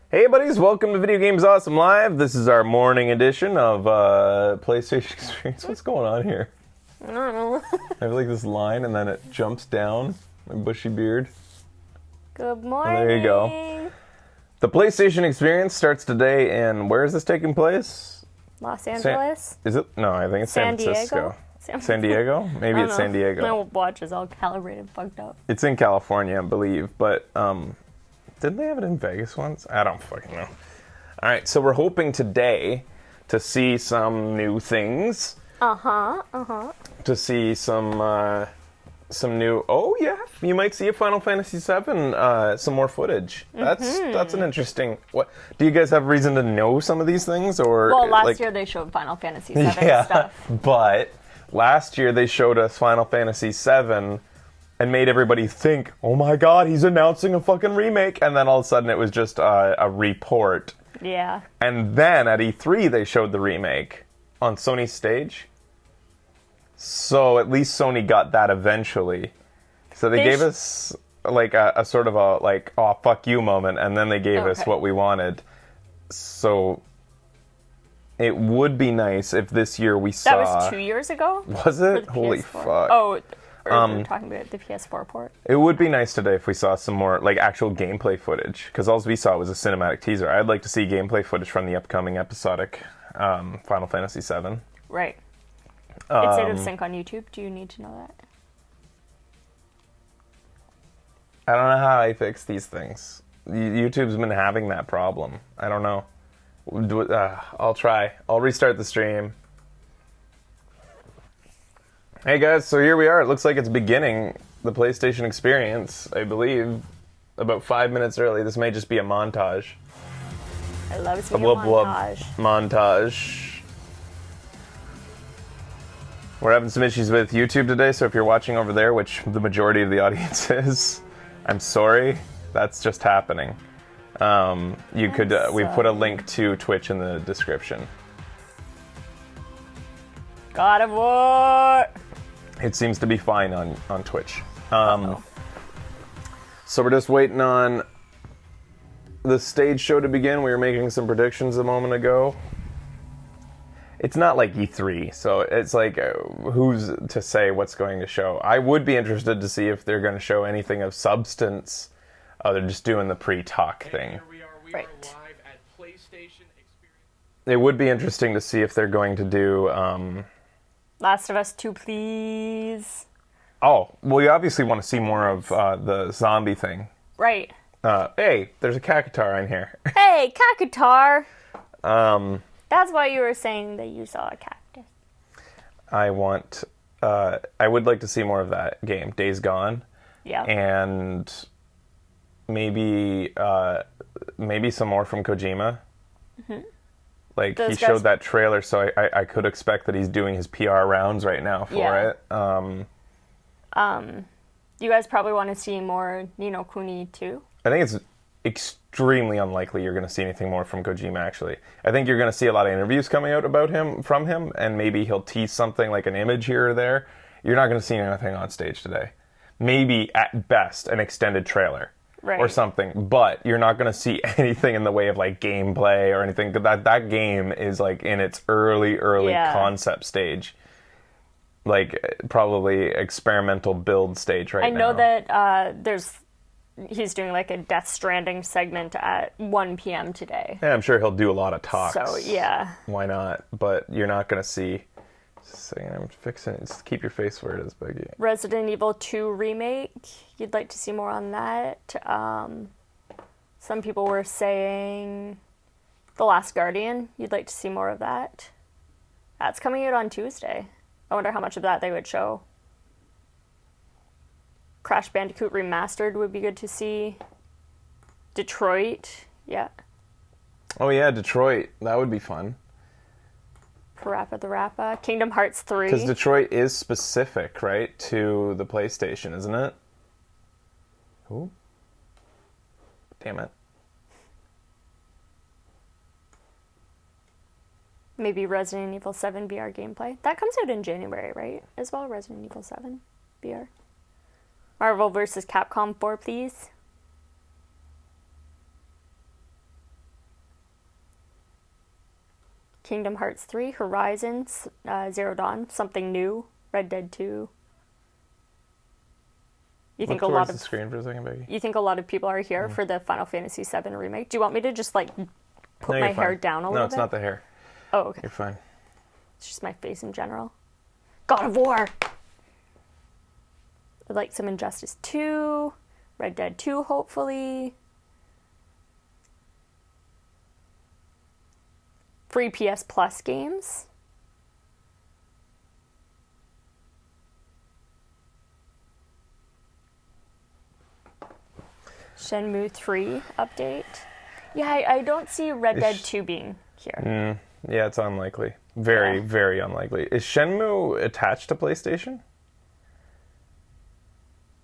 Hey buddies, welcome to Video Games Awesome Live. This is our morning edition of PlayStation Experience. What's going on here? I don't know. I have like this line and then it jumps down. My bushy beard. Good morning. And there you go. The PlayStation Experience starts today in, where is this taking place? Los Angeles? Is it? No, I think it's San Francisco. San Diego? Maybe it's San Diego. My watch is all calibrated, fucked up. It's in California, I believe, but didn't they have it in Vegas once? I don't fucking know. All right, so we're hoping today to see some new things. To see some new. Oh yeah, you might see a Final Fantasy VII, some more footage. That's an interesting. What do you guys have reason to know some of these things or? Well, last year they showed Final Fantasy VII stuff. But last year they showed us Final Fantasy VII. And made everybody think, oh my god, he's announcing a fucking remake. And then all of a sudden it was just a report. Yeah. And then at E3 they showed the remake on Sony's stage. So at least Sony got that eventually. So they gave us like a sort of a like, oh fuck you moment. And then they gave us what we wanted. So it would be nice if this year we saw... That was 2 years ago? Was it? Holy fuck. Oh, we're talking about the PS4 port. It would be nice today if we saw some more, like, actual gameplay footage, because all we saw was a cinematic teaser. I'd like to see gameplay footage from the upcoming episodic Final Fantasy VII. Right. It's out of sync on YouTube. Do you need to know that? I don't know how I fix these things. YouTube's been having that problem. I don't know. I'll try. I'll restart the stream. Hey guys, so here we are. It looks like it's beginning the PlayStation Experience, I believe, about 5 minutes early. This may just be a montage. I love seeing a montage. Montage. We're having some issues with YouTube today, so if you're watching over there, which the majority of the audience is, I'm sorry. That's just happening. We put a link to Twitch in the description. God of War! It seems to be fine on Twitch. So we're just waiting on the stage show to begin. We were making some predictions a moment ago. It's not like E3, so it's like, who's to say what's going to show? I would be interested to see if they're going to show anything of substance. They're just doing the pre-talk thing. Right. It would be interesting to see if they're going to do... Last of Us 2, please. Oh, well, you obviously want to see more of the zombie thing. Right. Hey, there's a Cactuar in here. Hey, Cactuar! That's why you were saying that you saw a cactus. I would like to see more of that game, Days Gone. Yeah. And maybe some more from Kojima. Mm-hmm. Like, he showed that trailer, so I could expect that he's doing his PR rounds right now for it. You guys probably want to see more Nino Kuni too? I think it's extremely unlikely you're going to see anything more from Kojima, actually. I think you're going to see a lot of interviews coming out from him, and maybe he'll tease something like an image here or there. You're not going to see anything on stage today. Maybe, at best, an extended trailer. Right. Or something, but you're not going to see anything in the way of like gameplay or anything. That game is like in its early concept stage, like probably experimental build stage right now. I know that he's doing like a Death Stranding segment at 1 p.m. today. Yeah, I'm sure he'll do a lot of talks. So yeah, why not? But you're not going to see. I'm fixing it. Just keep your face where it is, Becky. Resident Evil 2 remake. You'd like to see more on that. Some people were saying The Last Guardian. You'd like to see more of that. That's coming out on Tuesday. I wonder how much of that they would show. Crash Bandicoot Remastered would be good to see. Detroit. Yeah. Oh yeah, Detroit. That would be fun. Parappa the Rappa. Kingdom Hearts 3. Because Detroit is specific, right, to the PlayStation, isn't it? Ooh. Damn it. Maybe Resident Evil 7 VR gameplay. That comes out in January, right? As well, Resident Evil 7 VR. Marvel vs. Capcom 4, please. Kingdom Hearts 3, Horizons, Zero Dawn, something new, Red Dead 2. You think Look a lot towards of the screen for a second, Becky. You think a lot of people are here for the Final Fantasy VII remake? Do you want me to just like put No, my you're hair fine. down a little No, bit? it's not the hair. Oh, okay. You're fine. It's just my face in general. God of War! I'd like some Injustice 2, Red Dead 2, hopefully. Free PS Plus games. Shenmue 3 update. Yeah, I don't see Red Dead 2 being here. Yeah, it's unlikely. Very, Yeah. very unlikely. Is Shenmue attached to PlayStation?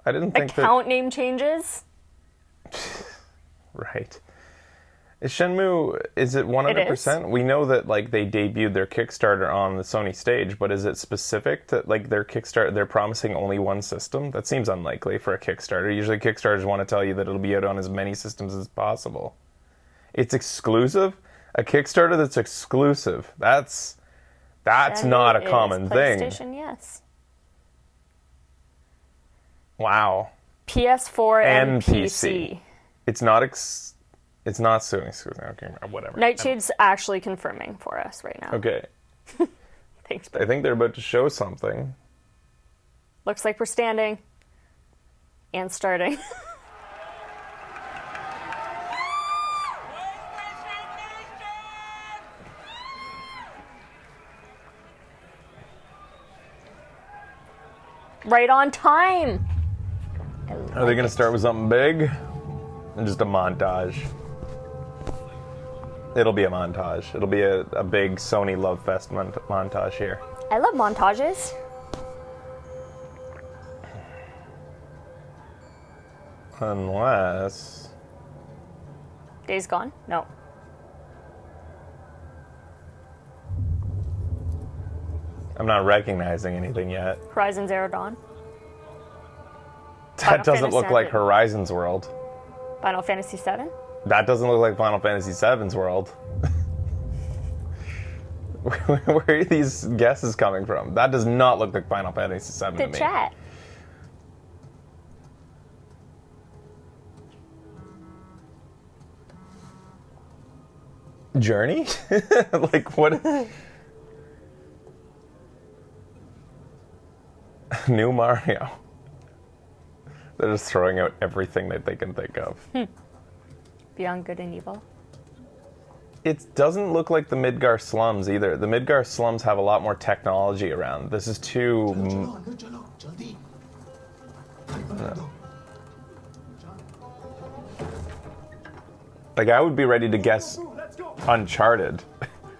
I didn't think Account name changes? Right. Is Shenmue, is it 100%? We know that like they debuted their Kickstarter on the Sony stage, but is it specific to like their Kickstarter, they're promising only one system? That seems unlikely for a Kickstarter. Usually Kickstarters want to tell you that it'll be out on as many systems as possible. It's exclusive? A Kickstarter that's exclusive. That's not a common thing. PlayStation, yes. Wow. PS4 and PC. PC. It's not Sony exclusive. Okay, whatever. Nightshade's actually confirming for us right now. Okay. Thanks, I babe. think they're about to show something. Looks like we're standing. And starting. Right on time. Are they going to start with something big? And just a montage. It'll be a montage. It'll be a big Sony Love Fest montage here. I love montages. Unless... Days Gone? No. I'm not recognizing anything yet. Horizon Zero Dawn. That Final doesn't look Fantasy like VII. Horizon's World. Final Fantasy VII? That doesn't look like Final Fantasy VII's World. Where are these guesses coming from? That does not look like Final Fantasy VII to The me. chat. Journey? Like, what? New Mario. They're just throwing out everything that they can think of. Beyond Good and Evil. It doesn't look like the Midgar slums either. The Midgar slums have a lot more technology around. This is too... Like, I would be ready to guess Uncharted.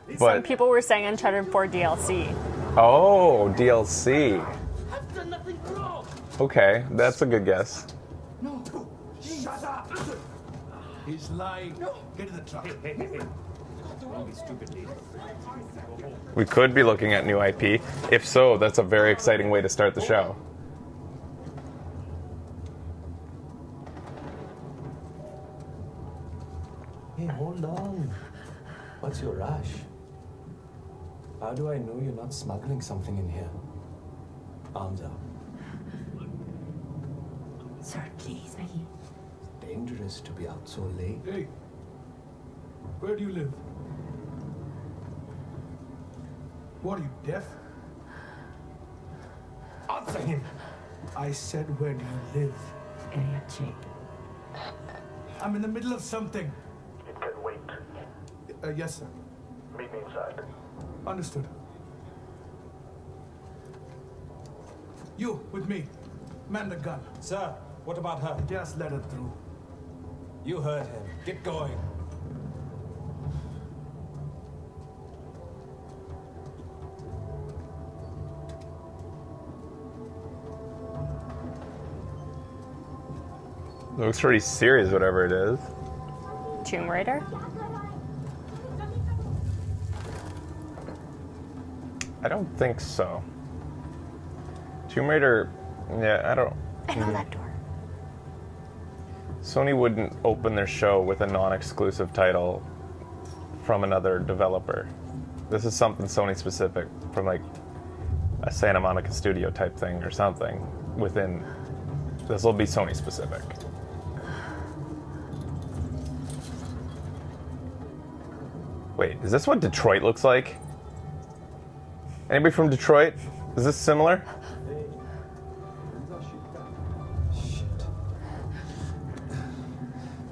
Some But, people were saying Uncharted 4 DLC. oh, DLC. I've done nothing wrong. Okay, that's a good guess. No. Shut up. He's lying. No. Get in the truck. Don't be stupid, Lee. We could be looking at new IP. If so, that's a very exciting way to start the show. Hey, hold on. What's your rush? How do I know you're not smuggling something in here? Arms up. Sir, please, Maggie. Dangerous to be out so late. Hey. Where do you live? What are you, deaf? Answer him. I said, where do you live? Area J. I'm in the middle of something. It can wait. Yes, sir. Meet me inside. Understood. You, with me. Man the gun. Sir, what about her? Just let her through. You heard him. Get going. Looks pretty serious, whatever it is. Tomb Raider? I don't think so. Tomb Raider, yeah, I don't... I know that door. Sony wouldn't open their show with a non-exclusive title from another developer. This is something Sony specific from like a Santa Monica studio type thing or something within. This will be Sony specific. Wait, is this what Detroit looks like? Anybody from Detroit? Is this similar? Shit.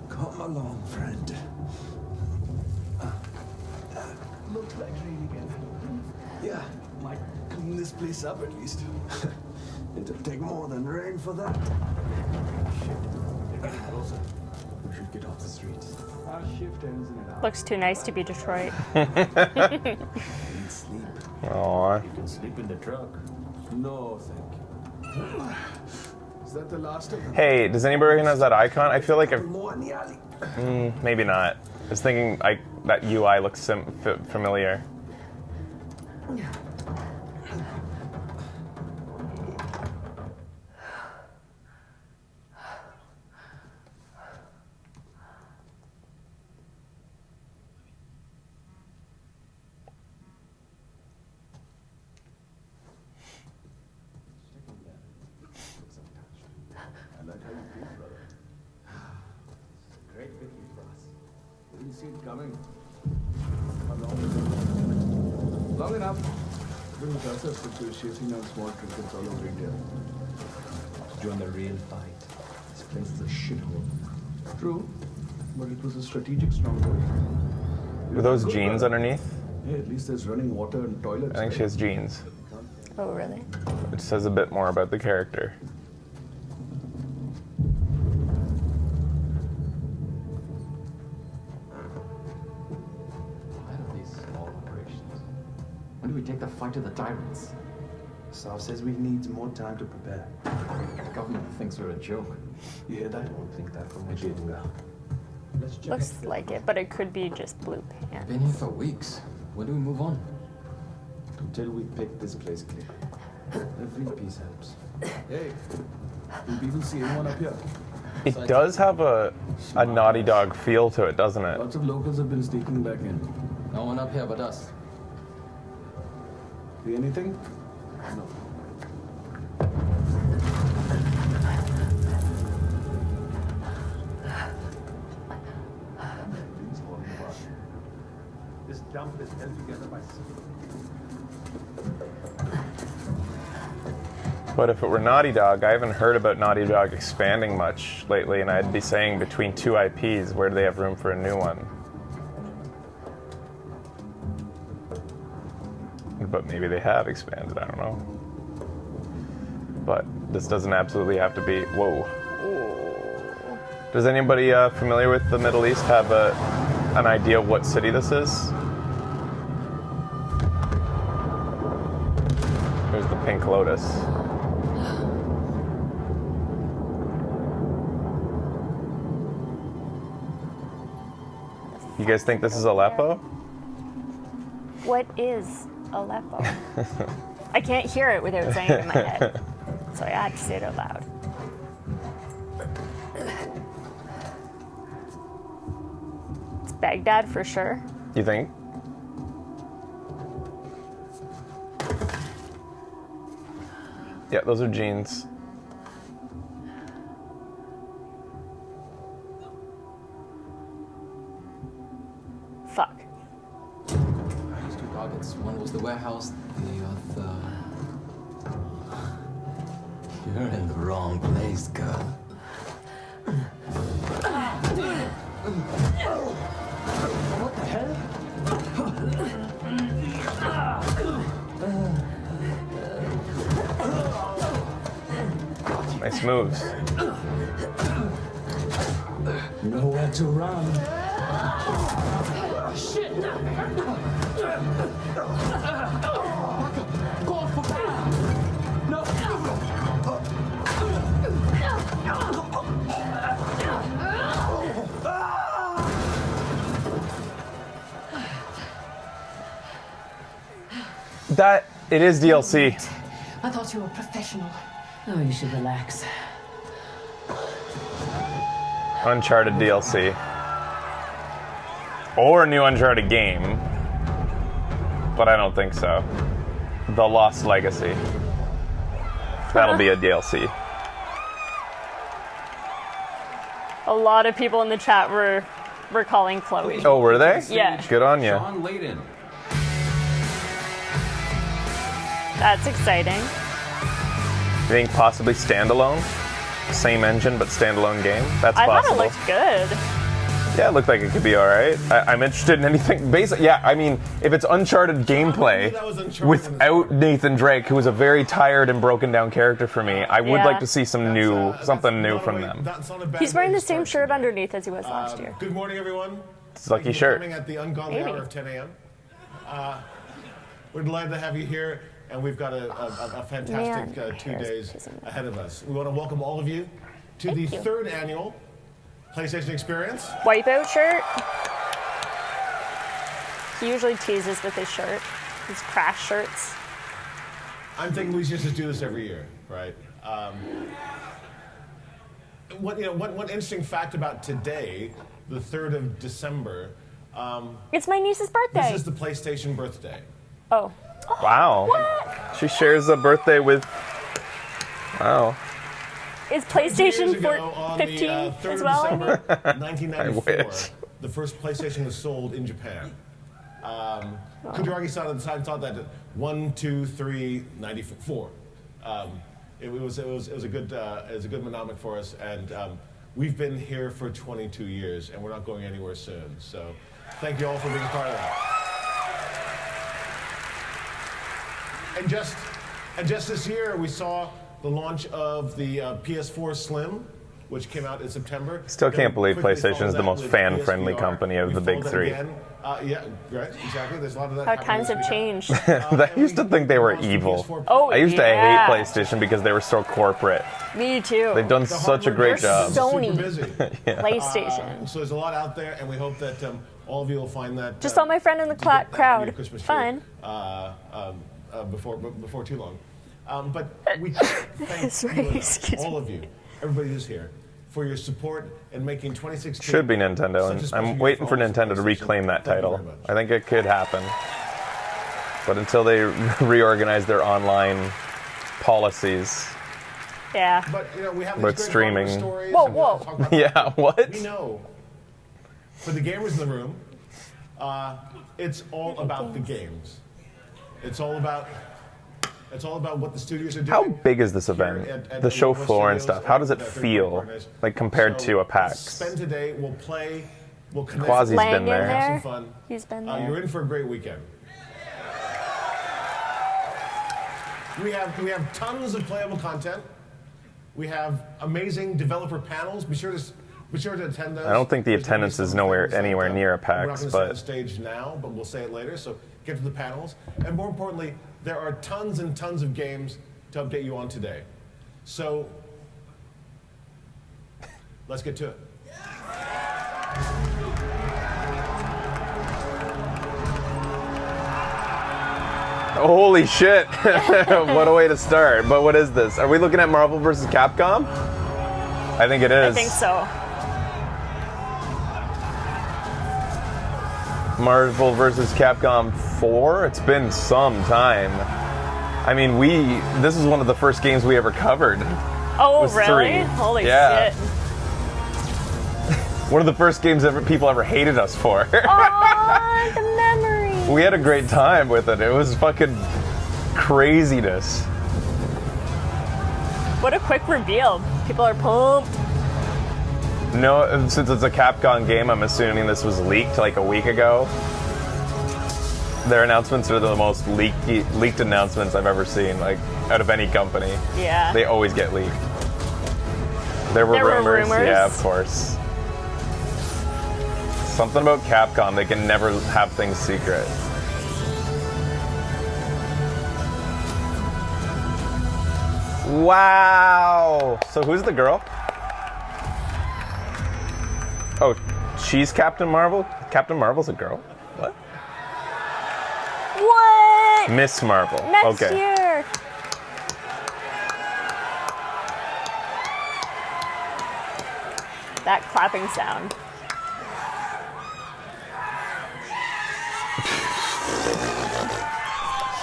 Come along, friend. Looks like rain again. Yeah, might clean this place up at least. It'll take more than rain for that. Shit, they're getting closer. We should get off the streets. Our shift ends in an hour. Looks too nice to be Detroit. Need sleep. Aww. You can sleep in the truck. No, thank you. Is that the last of them? Hey, does anybody recognize that icon? I feel like More in the alley. maybe not. I was thinking that UI looks familiar. I like how you feel, brother. Great victory for us. Didn't see it coming. How long is it? Long enough. Bring with us negotiating on small trinkets all over India. To join the real fight. This place is a shithole. True, but it was a strategic stronghold. Were those jeans underneath? Hey, at least there's running water and toilets. I think she has jeans. Oh, really? Which says a bit more about the character. Tired of these small operations. When do we take the fight to the tyrants? Staff says we need more time to prepare. The government thinks we're a joke. You hear that? I won't think that from what you do now. Let's check Looks like it, but it could be just blue pants. Been here for weeks. When do we move on? Until we pick this place clear. Every piece helps. Hey, do people see anyone up here? It does have a Naughty Dog feel to it, doesn't it? Lots of locals have been sneaking back in. No one up here but us. See anything? No. Everything's falling apart. This dump is held together by But if it were Naughty Dog, I haven't heard about Naughty Dog expanding much lately, and I'd be saying between two IPs, where do they have room for a new one? But maybe they have expanded, I don't know. But this doesn't absolutely have to be... Whoa. Does anybody familiar with the Middle East have an idea of what city this is? There's the Pink Lotus. You guys think this is Aleppo? What is Aleppo? I can't hear it without saying it in my head. So I had to say it out loud. It's Baghdad for sure. You think? Yeah, those are jeans. Fuck. There's two targets. One was the warehouse, the other... You're in the wrong place, girl. What the hell? Nice moves. Nowhere to run. Shit! Call for backup. No. That, it is DLC. I thought you were a professional. Oh, you should relax. Uncharted DLC. Or a new Uncharted game. but I don't think so. The Lost Legacy. That'll be a DLC. A lot of people in the chat were calling Chloe. Oh, were they? Yeah. Good on you. John Layden. That's exciting. You think possibly standalone? Same engine, but standalone game? That's I possible. thought it looked good. Yeah, it looked like it could be alright. I'm interested in anything. Yeah, I mean, if it's Uncharted gameplay without Nathan Drake, who was a very tired and broken down character for me, I would like to see something new from them. He's wearing the same shirt underneath as he was last year. Good morning, everyone. It's a lucky shirt. Coming at the ungodly hour of 10 a.m. We're delighted to have you here, and we've got a fantastic 2 days ahead of us. We want to welcome all of you to the third annual PlayStation Experience. Wipeout shirt. He usually teases with his shirt, his crash shirts. I'm thinking we should just do this every year, right? One interesting fact about today, the 3rd of December. It's my niece's birthday. This is the PlayStation birthday. Oh. Wow. What? She shares a birthday with. Wow. Is PlayStation 15 as well? December 1994, I wish. the first PlayStation was sold in Japan. Kutaragi-san at the time thought that 1, 2, 3, 94. It was a good mnemonic for us, and we've been here for 22 years, and we're not going anywhere soon. So, thank you all for being part of that. And just this year, we saw the launch of the PS4 Slim, which came out in September. Still can't believe PlayStation is the most fan-friendly company of the big three. Yeah, right, exactly. There's a lot of that. How times have changed. I used to think they were evil. Oh, I used to hate PlayStation because they were so corporate. Me too. They've done such a great job. Sony. Super busy. PlayStation. So there's a lot out there, and we hope that all of you will find that. Just saw my friend in the crowd. Fun. Before too long. But we thank all of you, everybody who's here, for your support in making 2016. Should be Nintendo, and I'm waiting for Nintendo to reclaim that title. I think it could happen. But until they reorganize their online policies. Yeah. But we have With these great streaming. stories. Whoa. Yeah, what? We know, for the gamers in the room, it's all about the games. It's all about what the studios are doing. How big is this event? The show floor and stuff. How does it feel, like compared to a PAX? Spend today. We'll play. We'll connect. Quasi's Lang been in there. there. Have some fun. He's been there. You're in for a great weekend. We have tons of playable content. We have amazing developer panels. Be sure to attend those. I don't think the attendance is anywhere near a We're not PAX, going to set but the stage now, but we'll say it later. So get to the panels, and more importantly, there are tons and tons of games to update you on today. So let's get to it. holy shit! What a way to start. But what is this? Are we looking at Marvel vs. Capcom? I think it is. I think so. Marvel vs. Capcom 4? It's been some time. I mean, this is one of the first games we ever covered. Oh, was really? 3. Holy Yeah. shit. One of the first games people ever hated us for. Oh, the memory. We had a great time with it. It was fucking craziness. What a quick reveal. People are pumped. No, since it's a Capcom game, I'm assuming this was leaked like a week ago. Their announcements are the most leaked announcements I've ever seen, like out of any company. Yeah. They always get leaked. There were rumors. Yeah, of course. Something about Capcom, they can never have things secret. Wow! So who's the girl? Oh, she's Captain Marvel? Captain Marvel's a girl? What? What? Miss Marvel. Next okay. year. That clapping sound.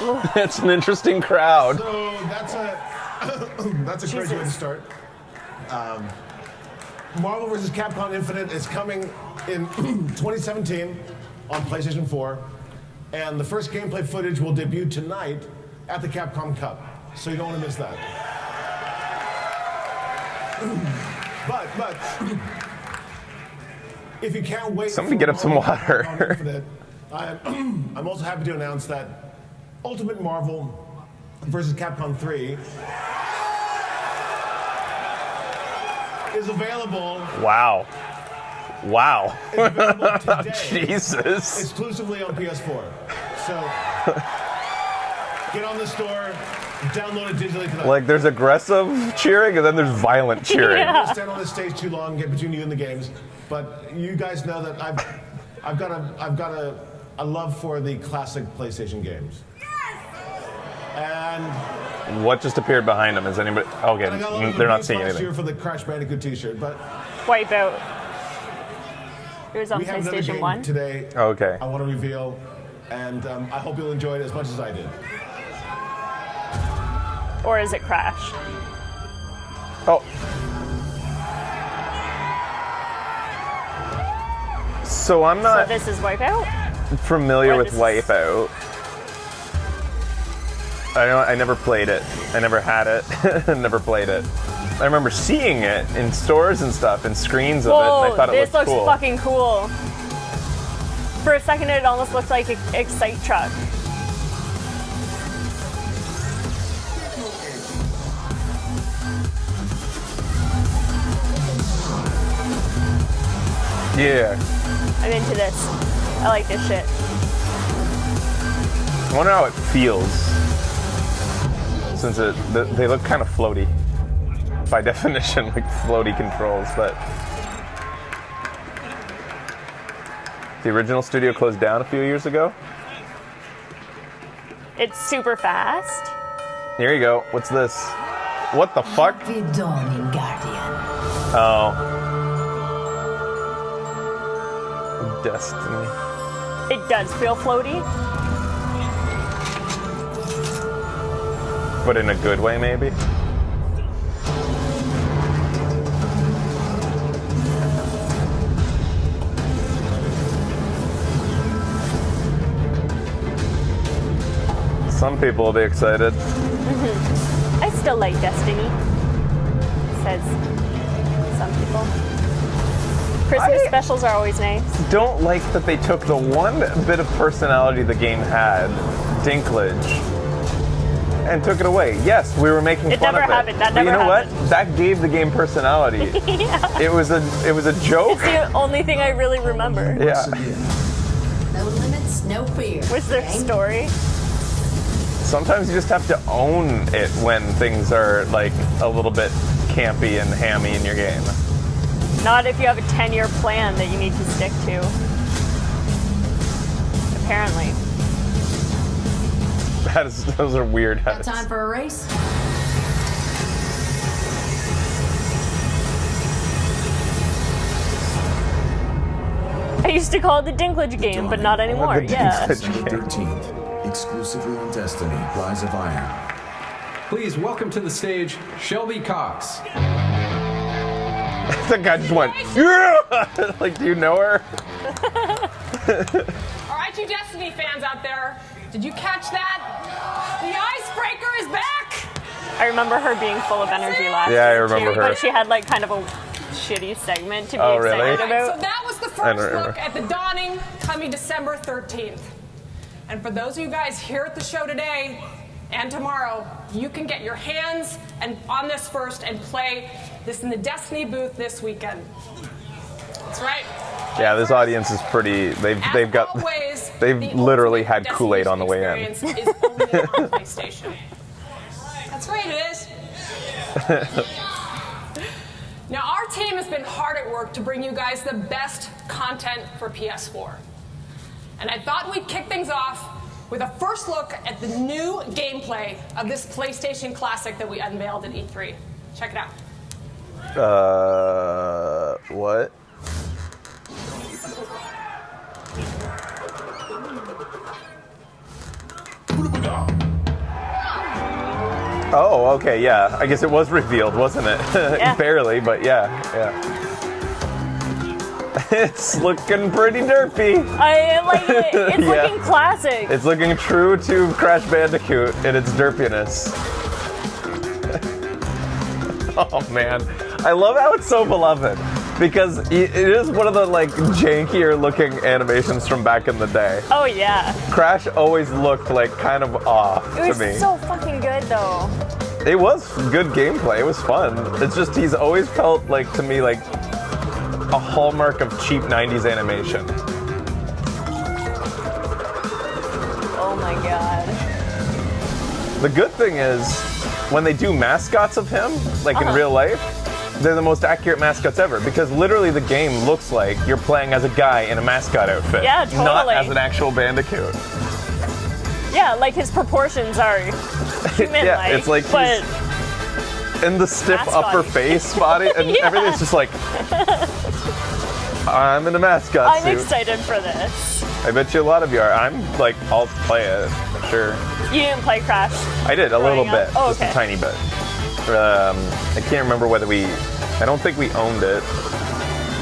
It's an interesting crowd. So that's a crazy way to start. Marvel vs. Capcom Infinite is coming in 2017 on PlayStation 4, and the first gameplay footage will debut tonight at the Capcom Cup. So you don't want to miss that. But if you can't wait, Somebody get him some water. Infinite, I'm also happy to announce that Ultimate Marvel vs. Capcom 3 is available. Wow. Is available today, Jesus. exclusively on PS4. So get on the store, download it digitally tonight. Like, there's aggressive cheering and then there's violent cheering. I won't stand on this stage too long, get between you and the games, but you guys know that I've got a love for the classic PlayStation games. And What just appeared behind him? Is anybody? Okay, I got a little they're not reviews seeing last anything. year for the Crash Bandicoot T-shirt, but Wipeout. It was on we have another PlayStation game 1. today. Okay. I want to reveal, and I hope you'll enjoy it as much as I did. Or is it Crash? Oh. So I'm So not this is Wipeout? familiar or with this is- Wipeout. I never played it. I never had it. Never played it. I remember seeing it in stores and stuff and screens of it, and I Whoa, thought it this looked looks cool. fucking cool. For a second, it almost looked like an Excite truck. Yeah. I'm into this. I like this shit. I wonder how it feels. Since they look kind of floaty. By definition, like floaty controls, but the original studio closed down a few years ago. It's super fast. Here you go. What's this? What the fuck? The Dawning Guardian. Oh. Destiny. It does feel floaty. But in a good way, maybe? Some people will be excited. I still like Destiny, says some people. Christmas specials are always nice. Don't like that they took the one bit of personality the game had, Dinklage, and took it away. Yes, we were making It fun never of it. happened. That But never you know happened. what? That gave the game personality. Yeah. It was a joke. It's the only thing I really remember. Yeah. No limits, no fear. Was their story? Sometimes you just have to own it when things are like a little bit campy and hammy in your game. Not if you have a 10-year plan that you need to stick to. Apparently. Those are weird Got heads. time for a race? I used to call it the Dinklage game, but not anymore. The Yeah. Dinklage game. 13th, exclusively on Destiny, Rise of Iron. Please welcome to the stage Shelby Cox. The guy just went, yeah! Like, do you know her? All right, you Destiny fans out there, did you catch that? The icebreaker is back! I remember her being full of energy last Yeah, I year, remember too, her. But she had like kind of a shitty segment to be Oh, excited really? about. So that was the I don't first remember. look at The Dawning coming December 13th. And for those of you guys here at the show today and tomorrow, you can get your hands on this first and play this in the Destiny booth this weekend. That's right. Yeah, this audience is pretty. They've got. Always, They've the literally ultimate had Kool-Aid on the way in. experience is only on PlayStation. That's right, it is. Now, our team has been hard at work to bring you guys the best content for PS4. And I thought we'd kick things off with a first look at the new gameplay of this PlayStation classic that we unveiled at E3. Check it out. What? Oh, okay, yeah. I guess it was revealed, wasn't it? Yeah. Barely, but yeah. It's looking pretty derpy. I like it. It's Yeah. looking classic. It's looking true to Crash Bandicoot in its derpiness. Oh man, I love how it's so beloved because it is one of the like jankier looking animations from back in the day. Oh yeah. Crash always looked like kind of off It was to me. so fucking good though. It was good gameplay. It was fun. It's just he's always felt like to me like a hallmark of cheap 90s animation. Oh my god. The good thing is, when they do mascots of him, like in real life, they're the most accurate mascots ever because literally the game looks like you're playing as a guy in a mascot outfit. Yeah, totally. Not as an actual Bandicoot. Yeah, like his proportions are human-like. Yeah, it's like but he's in the stiff mascot. upper face body and Yeah. everything's just like, I'm in a mascot I'm suit. excited for this. I bet you a lot of you are. I'm like, I'll play it, sure. You didn't play Crash? I did, a little growing bit. up? Oh, Just okay. a tiny bit. I can't remember whether I don't think we owned it.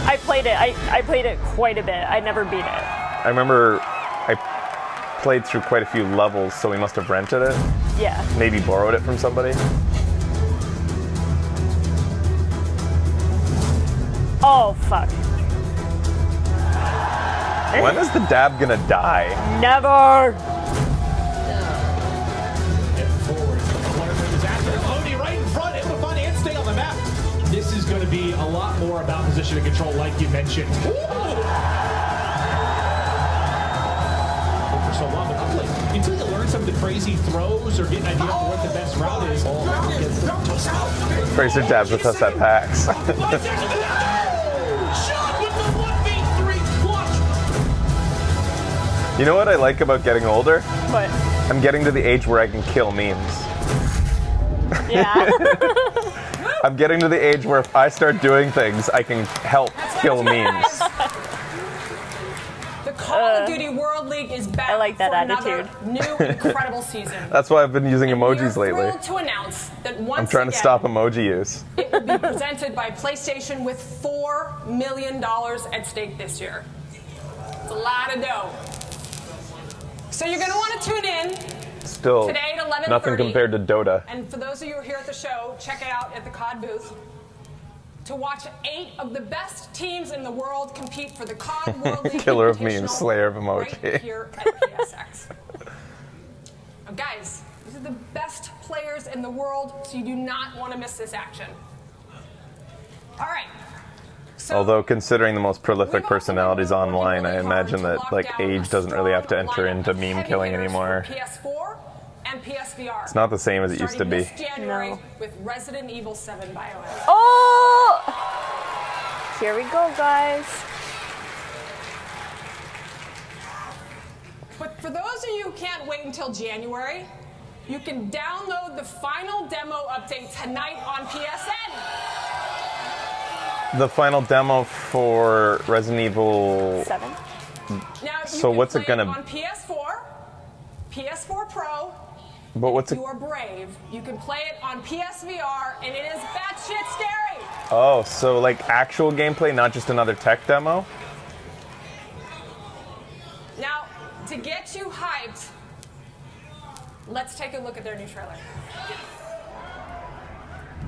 I played it. I played it quite a bit. I never beat it. I remember I played through quite a few levels, so we must have rented it. Yeah. Maybe borrowed it from somebody. Oh, fuck. When is the dab gonna die? Never! Cody right in front, able to find and stay on the map. This is going to be a lot more about position and control, like you mentioned. For so long, but like, until you learn some of the crazy throws or get an idea of what the best route is. Fraser dabs with us at PAX. You know what I like about getting older? What? I'm getting to the age where I can kill memes. Yeah. I'm getting to the age where if I start doing things, I can help kill memes. The Call of Duty World League is back I like that for attitude. another new incredible season. That's why I've been using emojis We're lately. thrilled to announce that once I'm trying to again, stop emoji use. it will be presented by PlayStation with $4 million at stake this year. It's a lot of dough. So you're going to want to tune in Still, today at 11:30. nothing compared to Dota. And for those of you who are here at the show, check it out at the COD booth to watch 8 of the best teams in the world compete for the COD World League Killer of Invitational memes, slayer of emoji. right here at PSX. Now, guys, these are the best players in the world, so you do not want to miss this action. All right. So Although considering the most prolific personalities online, I imagine that like age doesn't really have to enter into meme killing anymore. PS4 and PSVR. It's not the same as it used to be. Starting this January with Resident Evil 7 BioHazard. Oh! Here we go, guys. But for those of you who can't wait until January, you can download the final demo update tonight on PSN. The final demo for Resident Evil 7. Now, you So can what's play it gonna- on PS4, PS4 Pro. But what's If it? you are brave, you can play it on PSVR, and it is batshit scary. Oh, so like actual gameplay, not just another tech demo? Now, to get you hyped, let's take a look at their new trailer.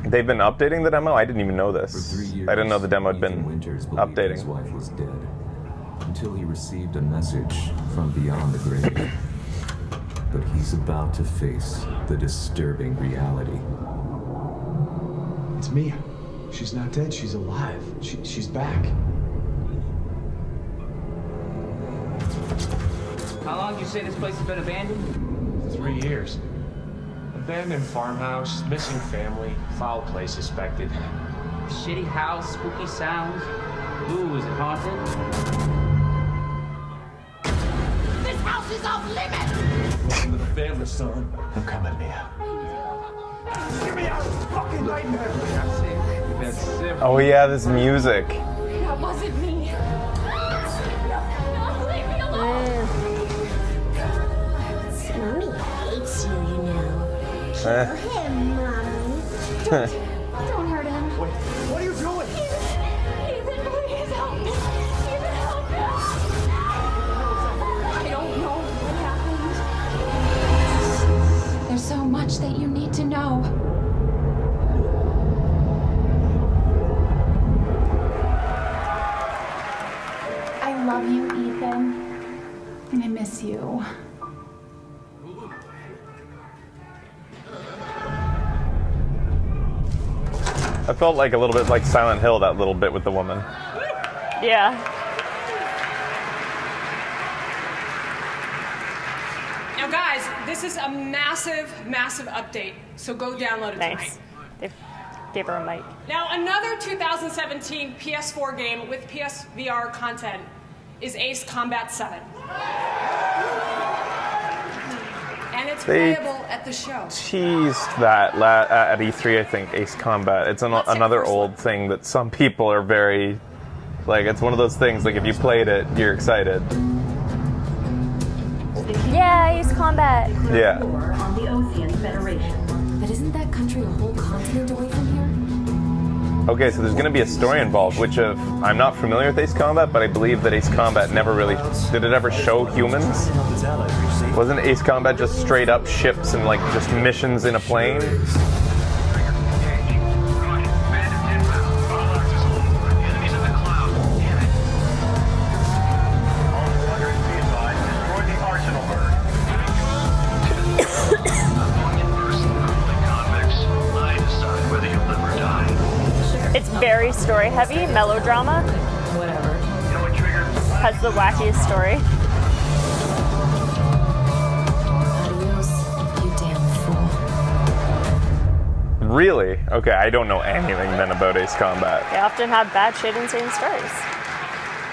They've been updating the demo? I didn't even know this. I didn't know the demo had been Winters his updating. wife was dead until he received a message from beyond the grave. But he's about to face the disturbing reality. It's Mia. She's not dead. She's alive. She's back. How long do you say this place has been abandoned? 3 years. Abandoned farmhouse, missing family, foul play suspected. Shitty house, spooky sounds. Ooh, is it haunted? This house is off limits! Welcome to the family, son. I'm coming, Mia. Get me out of this fucking nightmare! That's sick. Oh yeah, this music. That wasn't me. No, leave me alone. Mommy hates him, Mommy. Don't hurt him. Wait, what are you doing? Ethan, please help me. Ethan, help me. I don't know what happened. There's so much that you need to know. I love you, Ethan. And I miss you. I felt like a little bit like Silent Hill, that little bit with the woman. Yeah. Now, guys, this is a massive, massive update. So go download it Nice. They gave her a mic. Now, another 2017 PS4 game with PSVR content is Ace Combat 7. And it's playable at the show. Teased that at E3, I think, Ace Combat. It's another old thing that some people are very... Like, it's one of those things, like, if you played it, you're excited. Yeah, Ace Combat. Yeah. On the Ocean Federation. But isn't that country a whole continent away from here? Okay, so there's going to be a story involved, which I'm not familiar with Ace Combat, but I believe that Ace Combat never really... Did it ever show humans? Wasn't Ace Combat just straight up ships and like just missions in a plane? It's very story heavy, melodrama. Whatever. Has the wackiest story. Adios, you damn fool. Really? Okay, I don't know anything then about Ace Combat. They often have bad shit insane stories.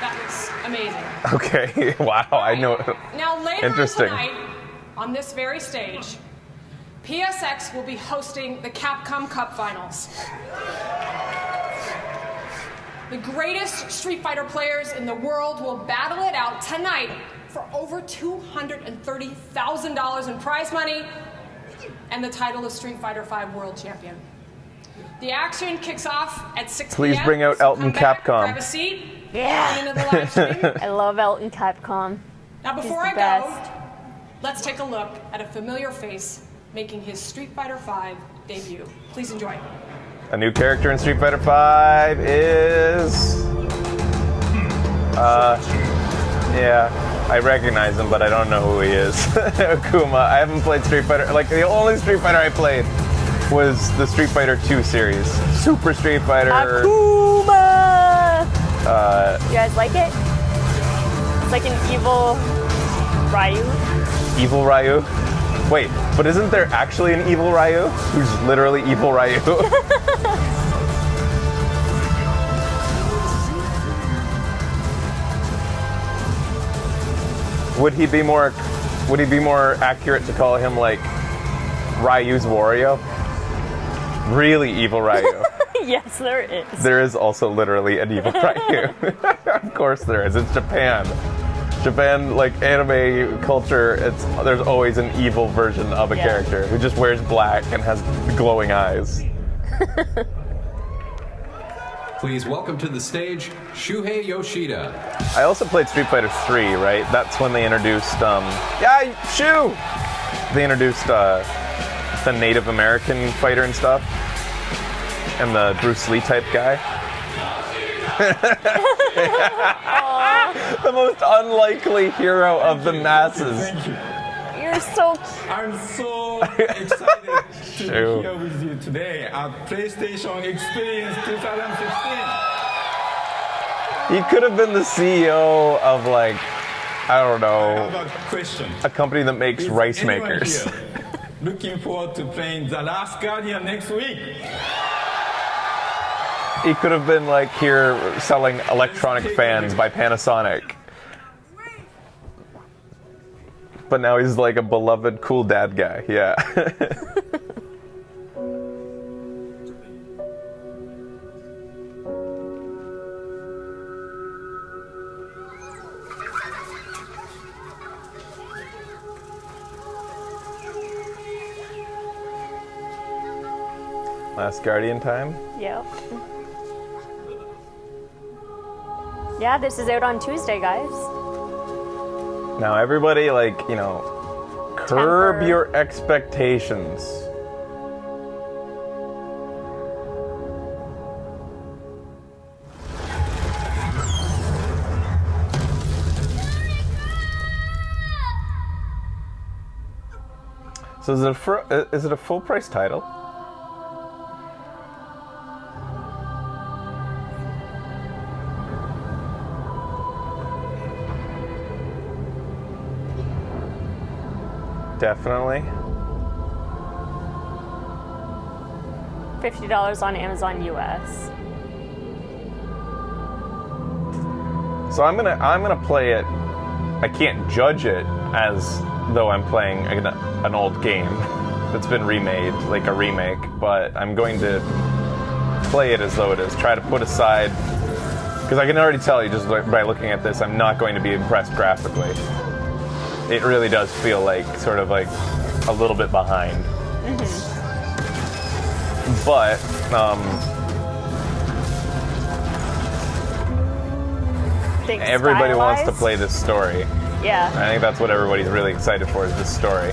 That was amazing. Okay, wow, I know. Now, later Interesting. tonight, on this very stage, PSX will be hosting the Capcom Cup Finals. The greatest Street Fighter players in the world will battle it out tonight for over $230,000 in prize money and the title of Street Fighter V World Champion. The action kicks off at 6 Please p.m. bring out so Elton come back, Capcom. grab a seat. Yeah. Into the live stream. I love Elton Capcom. Now, before He's the I best. go, let's take a look at a familiar face making his Street Fighter V debut. Please enjoy. A new character in Street Fighter V is... yeah, I recognize him, but I don't know who he is. Akuma. I haven't played Street Fighter. Like, the only Street Fighter I played was the Street Fighter 2 series. Super Street Fighter. Akuma! You guys like it? It's like an evil Ryu. Evil Ryu? Wait, but isn't there actually an evil Ryu? Who's literally evil Ryu? Would he be more accurate to call him like Ryu's Wario? Really evil Ryu. Yes, there is. There is also literally an evil Ryu. Of course there is. It's Japan. Japan, like anime culture, there's always an evil version of a character who just wears black and has glowing eyes. Please welcome to the stage, Shuhei Yoshida. I also played Street Fighter 3, right? That's when they introduced, Shu! They introduced the Native American fighter and stuff. And the Bruce Lee type guy. The most unlikely hero of the masses. You're so cute. I'm so excited to be here with you today at PlayStation Experience 2016. He could have been the CEO of, like, I don't know, I have a question. a company that makes rice Anyone makers. here looking forward to playing The Last Guardian next week? He could have been like here selling electronic fans by Panasonic. But now he's like a beloved cool dad guy. Yeah. Last Guardian time. Yep. Yeah, this is out on Tuesday, guys. Now everybody, like, you know, curb your expectations. So is it a full price title? Definitely. $50 on Amazon US. So I'm gonna play it. I can't judge it as though I'm playing an old game that's been remade, like a remake, but I'm going to play it as though it is. Try to put aside, because I can already tell you just by looking at this, I'm not going to be impressed graphically. It really does feel like sort of like a little bit behind. But everybody wants to play this story. Yeah. I think that's what everybody's really excited for, is this story.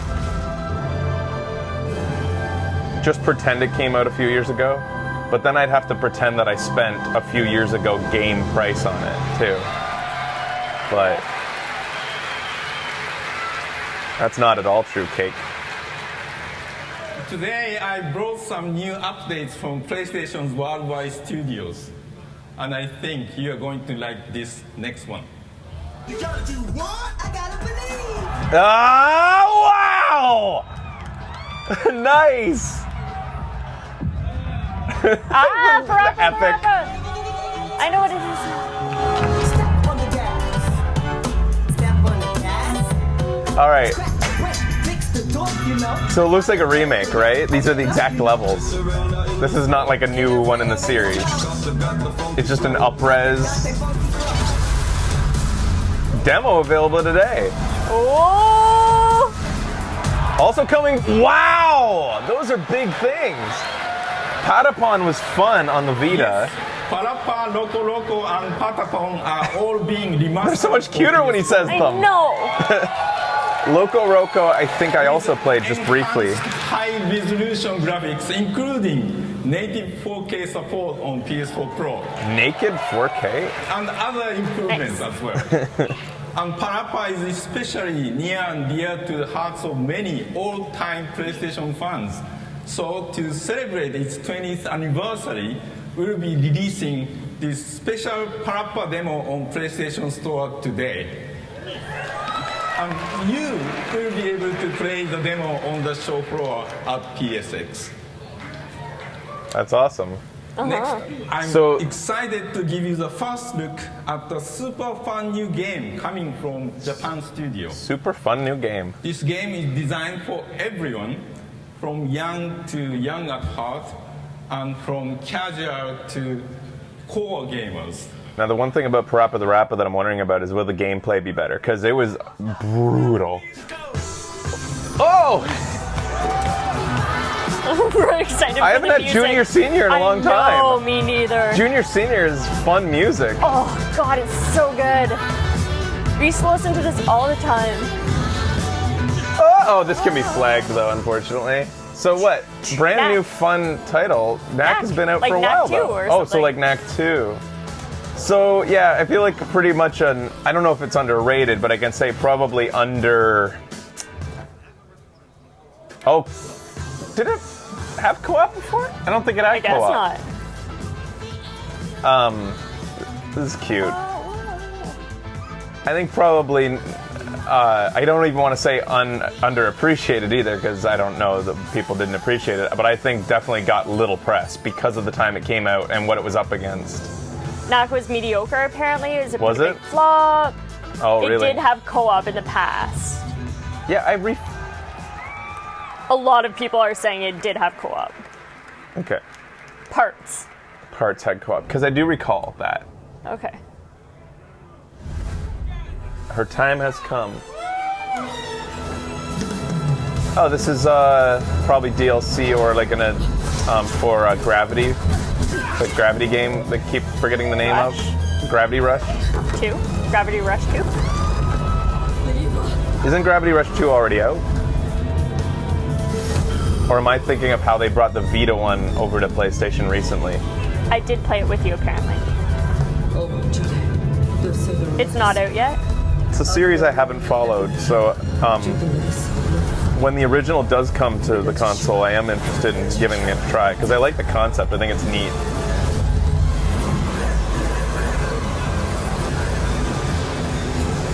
Just pretend it came out a few years ago, but then I'd have to pretend that I spent a few years ago game price on it too. But that's not at all true, Cake. Today I brought some new updates from PlayStation's worldwide studios. And I think you are going to like this next one. You gotta do what? I gotta believe! Ah, wow! Nice! Parappa, Epic. Parappa. I know what it is. Step on the gas. Step on the gas. All right. So it looks like a remake, right? These are the exact levels. This is not like a new one in the series. It's just an up-res demo available today. Oh! Also coming, wow! Those are big things. Patapon was fun on the Vita. Yes. Parappa, Loco Loco, and Patapon are all being remastered. They're so much cuter when he says them. I know. Loco Roco, I think I also played just briefly. High-resolution graphics, including native 4K support on PS4 Pro. Naked 4K? And other improvements as well. And Parappa is especially near and dear to the hearts of many old-time PlayStation fans. So to celebrate its 20th anniversary, we'll be releasing this special Parappa demo on PlayStation Store today. And you will be able to play the demo on the show floor at PSX. That's awesome. Next, I'm excited to give you the first look at the super fun new game coming from Japan Studio. Super fun new game. This game is designed for everyone, from young to young at heart, and from casual to core gamers. Now, the one thing about Parappa the Rappa that I'm wondering about is, will the gameplay be better? Because it was brutal. Oh! I'm very excited for I haven't had music. Junior Senior in a long time. No, me neither. Junior Senior is fun music. Oh, God, it's so good. We used to listen to this all the time. Oh, this can be flagged, though, unfortunately. So what? Brand new fun title. Knack has been out for a while, though. Oh, so like Knack 2. So, yeah, I feel like pretty much I don't know if it's underrated, but I can say probably under... Oh, did it have co-op before? I don't think it had co-op. I guess not. This is cute. I think probably... I don't even want to say underappreciated either, because I don't know that people didn't appreciate it, but I think definitely got little press because of the time it came out and what it was up against. Knack was mediocre, apparently. It was a Was pretty big flop. Oh, really? It did have co-op in the past. Yeah, a lot of people are saying it did have co-op. Okay. Parts had co-op, because I do recall that. Okay. Her time has come. Oh, this is probably DLC or like for Gravity, the Gravity game that keep forgetting the name of. Gravity Rush 2? Gravity Rush 2? Isn't Gravity Rush 2 already out? Or am I thinking of how they brought the Vita one over to PlayStation recently? I did play it with you, apparently. It's not out yet? It's a series I haven't followed, so when the original does come to the console, I am interested in giving it a try, because I like the concept. I think it's neat.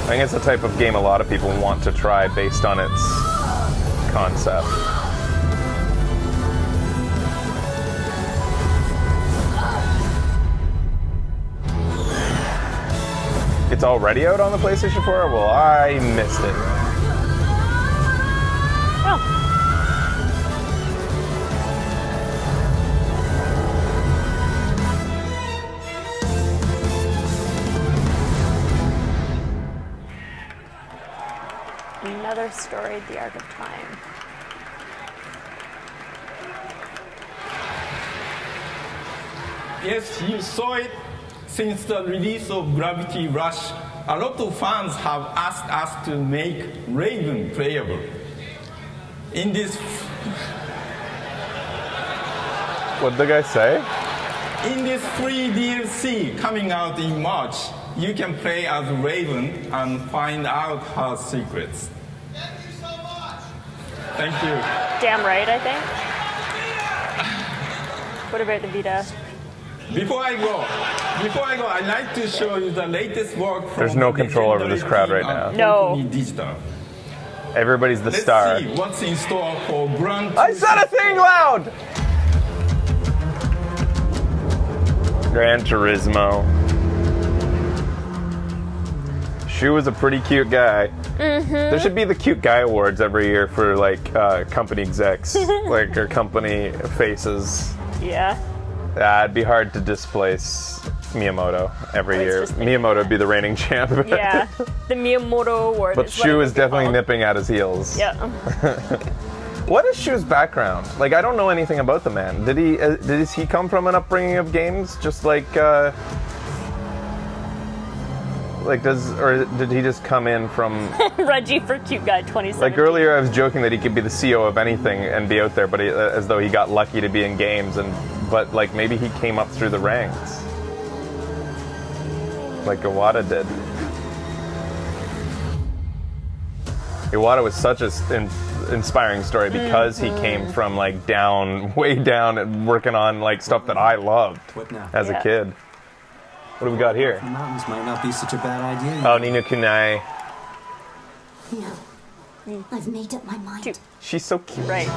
I think it's the type of game a lot of people want to try based on its concept. It's already out on the PlayStation 4? Well, I missed it. Oh. Another story, The Arc of Time. Yes, you saw it. Since the release of Gravity Rush, a lot of fans have asked us to make Raven playable. In this... What'd the guy say? In this free DLC coming out in March, you can play as Raven and find out her secrets. Thank you so much! Thank you. Damn right, I think. What about the Vita? Before I go, I'd like to show you the latest work from There's no control over this crowd right now. No. Digital. Everybody's the star. Let's see what's in store for Gran. I said a thing loud! Gran Turismo. Shu is a pretty cute guy. Mm-hmm. There should be the cute guy awards every year for like company execs, like or company faces. Yeah. It'd be hard to displace Miyamoto every year. Miyamoto would be the reigning champ. Yeah, the Miyamoto award. But Shu is definitely nipping at his heels. Yeah. What is Shu's background? Like, I don't know anything about the man. Did he come from an upbringing of games, just like did he just come in from Reggie for Cute Guy 2017? Like earlier, I was joking that he could be the CEO of anything and be out there, but as though he got lucky to be in games, but like maybe he came up through the ranks, like Iwata did. Iwata was such an inspiring story because he came from like way down, and working on like stuff that I loved as a kid. What do we got here? The mountains might not be such a bad idea. Oh, Nino Kunai. No. I've made up my mind. She's so cute. Right.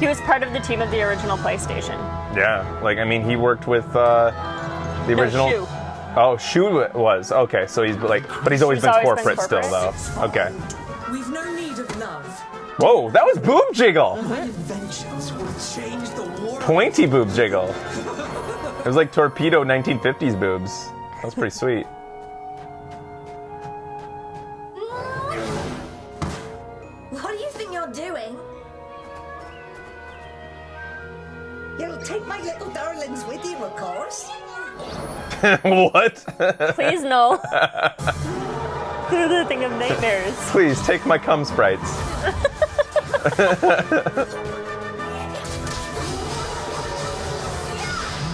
He was part of the team of the original PlayStation. Yeah, like I mean, he worked with the original. Shu. Oh, Shu was okay. So he's like, but he's always been corporate still, though. Okay. We've no need of love. Whoa, that was boob jiggle. My inventions will change the world. Pointy boob jiggle. It was like torpedo 1950s boobs. That was pretty sweet. What do you think you're doing? You'll take my little darlings with you, of course. What? Please no. They're the thing of nightmares. Please take my cum sprites.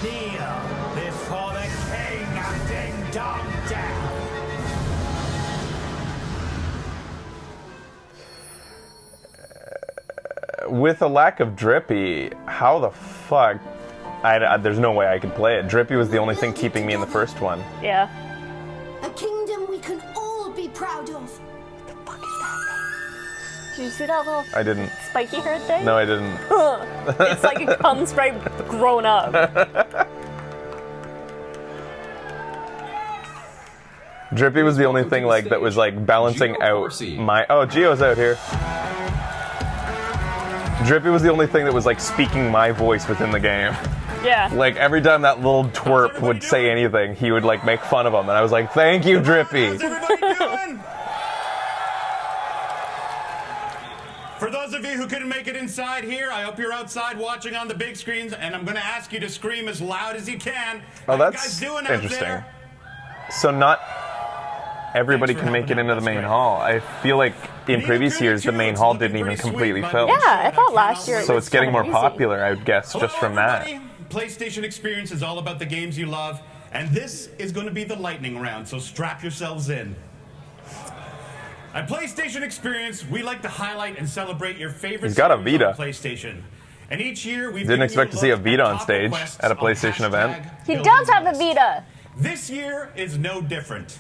Kneel before the king of Ding Dong Down. With a lack of Drippy, how the fuck? There's no way I could play it. Drippy was the only thing keeping me in the first one. Yeah. A kingdom we can all be proud of. What the fuck is that thing? Did you see that little I didn't. spiky haired thing? No, I didn't. It's like a cum sprite grown up. Drippy was the only thing like that was like balancing out my. Oh, Gio's out here. Drippy was the only thing that was like speaking my voice within the game. Yeah. Like every time that little twerp would say anything, he would like make fun of him, and I was like, "Thank you, Drippy." For those of you who couldn't make it inside here, I hope you're outside watching on the big screens, and I'm going to ask you to scream as loud as you can. Oh, How you that's guys doing out interesting. there? So not everybody can make it into the main hall. I feel like in previous years the main hall didn't even completely fill. Yeah, I thought last year. So it's getting more easy. popular, I would guess, just from that. PlayStation Experience is all about the games you love, and this is going to be the lightning round, so strap yourselves in. At PlayStation Experience, we like to highlight and celebrate your favorite He's got a series on Vita. PlayStation. And each year we've Didn't given expect you to see a look Vita at on top stage requests at a on PlayStation event. He does have a Vita. This year is no different.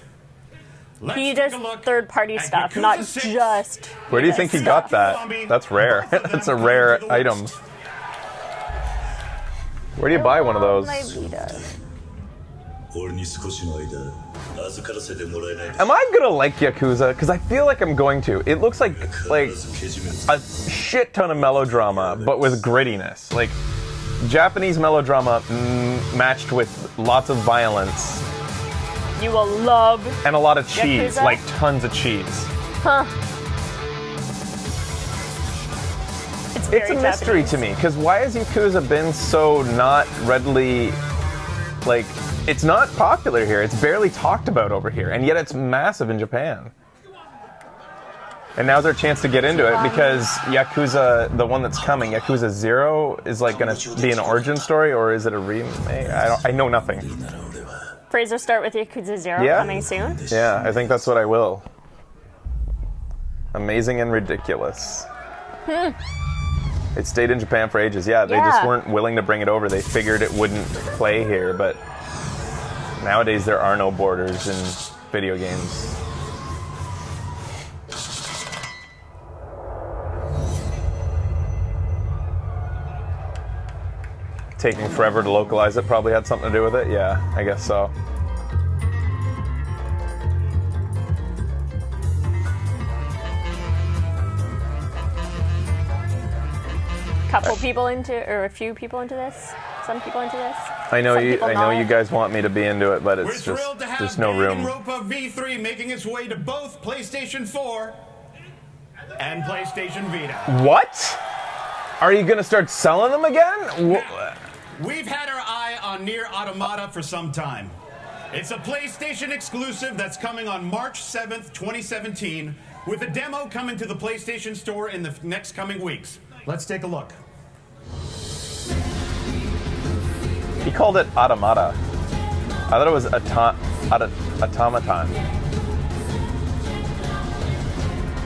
He does third-party stuff, not just. Where do you think he got that? That's rare. That's a rare item. Where do you buy one of those? My Vita. Am I gonna like Yakuza? Because I feel like I'm going to. It looks like a shit ton of melodrama, but with grittiness. Like Japanese melodrama matched with lots of violence. You will love. And a lot of cheese, Yakuza? like tons of cheese. Huh. It's a mystery to me, because why has Yakuza been so not readily, like, it's not popular here. It's barely talked about over here, and yet it's massive in Japan. And now's our chance to get into it, because Yakuza, the one that's coming, Yakuza 0, is like going to be an origin story, or is it a remake? I know nothing. Fraser, start with Yakuza 0 Yeah? coming soon. Yeah, I think that's what I will. Amazing and ridiculous. It stayed in Japan for ages. Yeah, they just weren't willing to bring it over. They figured it wouldn't play here, but nowadays there are no borders in video games. Taking forever to localize it probably had something to do with it. Yeah, I guess so. Couple people into, or a few people into this. Some people into this. I know Some you. people I know not. you guys want me to be into it, but it's We're just thrilled to have there's no room. Danganronpa V3 making its way to both PlayStation 4 and PlayStation Vita. What? Are you gonna start selling them again? We've had our eye on Nier Automata for some time. It's a PlayStation exclusive that's coming on March 7th, 2017, with a demo coming to the PlayStation Store in the next coming weeks. Let's take a look. He called it Automata. I thought it was automaton.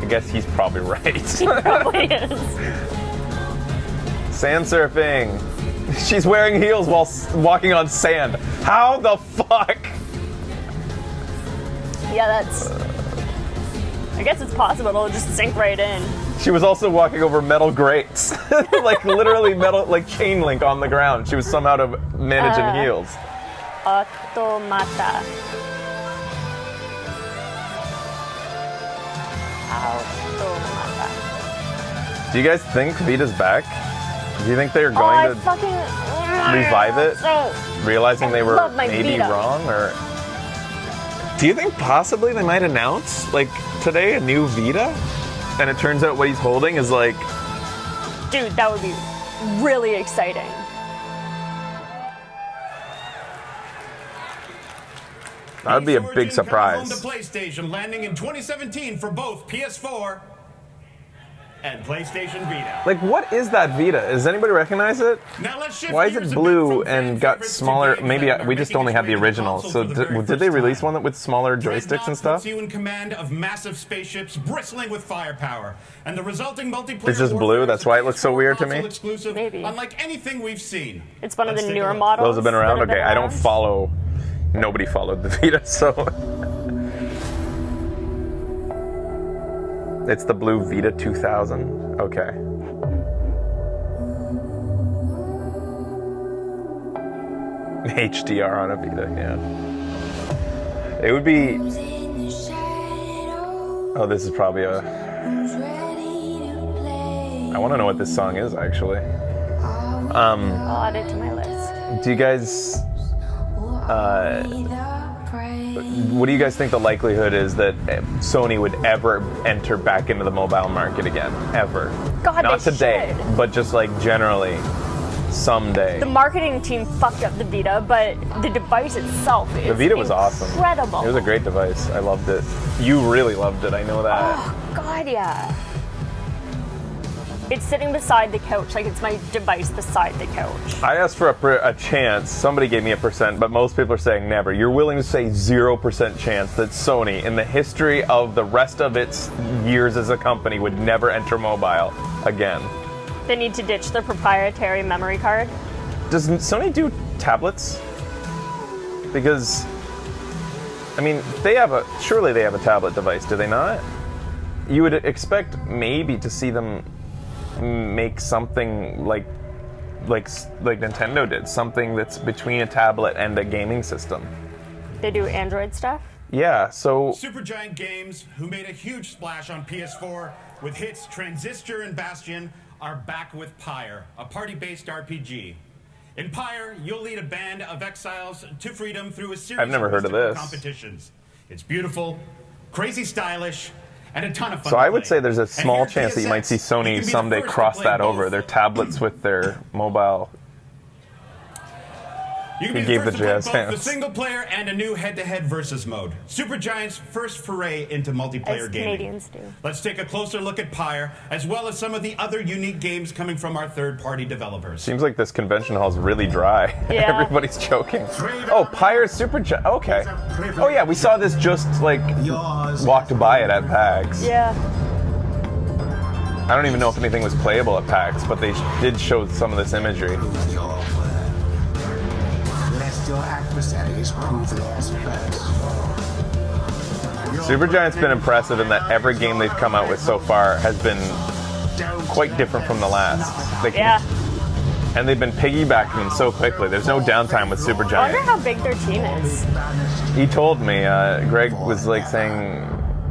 I guess he's probably right. He probably is. Sand surfing. She's wearing heels while walking on sand. How the fuck? Yeah, that's. I guess it's possible. It'll just sink right in. She was also walking over metal grates. Like literally metal, like chain link on the ground. She was somehow managing heels. Automata. Do you guys think Vita's back? Do you think they're going to revive it? Realizing they were love my maybe Vita. wrong? Or do you think possibly they might announce, like, today a new Vita? And it turns out what he's holding is like... Dude, that would be really exciting. That would be a big Home surprise. to PlayStation, landing in 2017 for both PS4 and PlayStation Vita. Like, what is that Vita? Does anybody recognize it? Now let's shift Why is gears it a blue bit from and got smaller? Maybe we just only had the original. So did they release one with smaller joysticks and stuff? Puts you in command of massive spaceships bristling with firepower, and the resulting multiplayer. It's just blue. That's why it looks so weird to me. Exclusive, unlike anything we've seen. It's one of Let's the take a newer look. models. Those have been around. that Okay, I don't around. follow. Nobody followed the Vita, so it's the blue Vita 2000. Okay. HDR on a Vita, yeah. It would be. Oh, this is probably a. I want to know what this song is actually. I'll add it to my list. Do you guys what do you guys think the likelihood is that Sony would ever enter back into the mobile market again? Ever? God, not they today, should. but just like generally, someday. The marketing team fucked up the Vita, but the device itself is The Vita was awesome. incredible. It was a great device. I loved it. You really loved it. I know that. Oh, God, yeah. It's sitting beside the couch, like it's my device beside the couch. I asked for a chance. Somebody gave me a percent, but most people are saying never. You're willing to say 0% chance that Sony, in the history of the rest of its years as a company, would never enter mobile again. They need to ditch their proprietary memory card. Does Sony do tablets? Because, I mean, surely they have a tablet device, do they not? You would expect maybe to see them make something like Nintendo did, something that's between a tablet and a gaming system. They do Android stuff? Yeah, so Supergiant Games, who made a huge splash on PS4 with hits Transistor and Bastion, are back with Pyre, a party-based RPG. In Pyre, you'll lead a band of exiles to freedom through a series I've never heard of this. competitions. It's beautiful, crazy stylish, and a ton of fun. So to I would play. say there's a And small here at chance that you might see PSX, you Sony can be the someday first to cross play that both. over, their tablets with their mobile. You can He be gave the the first to play jazz both hands. the single player and a new head-to-head versus mode. Supergiant's first foray into multiplayer As gaming. Canadians do. Let's take a closer look at Pyre, as well as some of the other unique games coming from our third-party developers. Seems like this convention hall is really dry. Yeah. Everybody's choking. Oh, Pyre Supergiant. Okay. Oh yeah, we saw this just like walked by it at PAX. Yeah. I don't even know if anything was playable at PAX, but they did show some of this imagery. Let your adversaries prove theirs first. Supergiant's been impressive in that every game they've come out with so far has been quite different from the last. Yeah. And they've been piggybacking them so quickly. There's no downtime with I wonder Supergiant. how big their team is. He told me, Greg was like saying,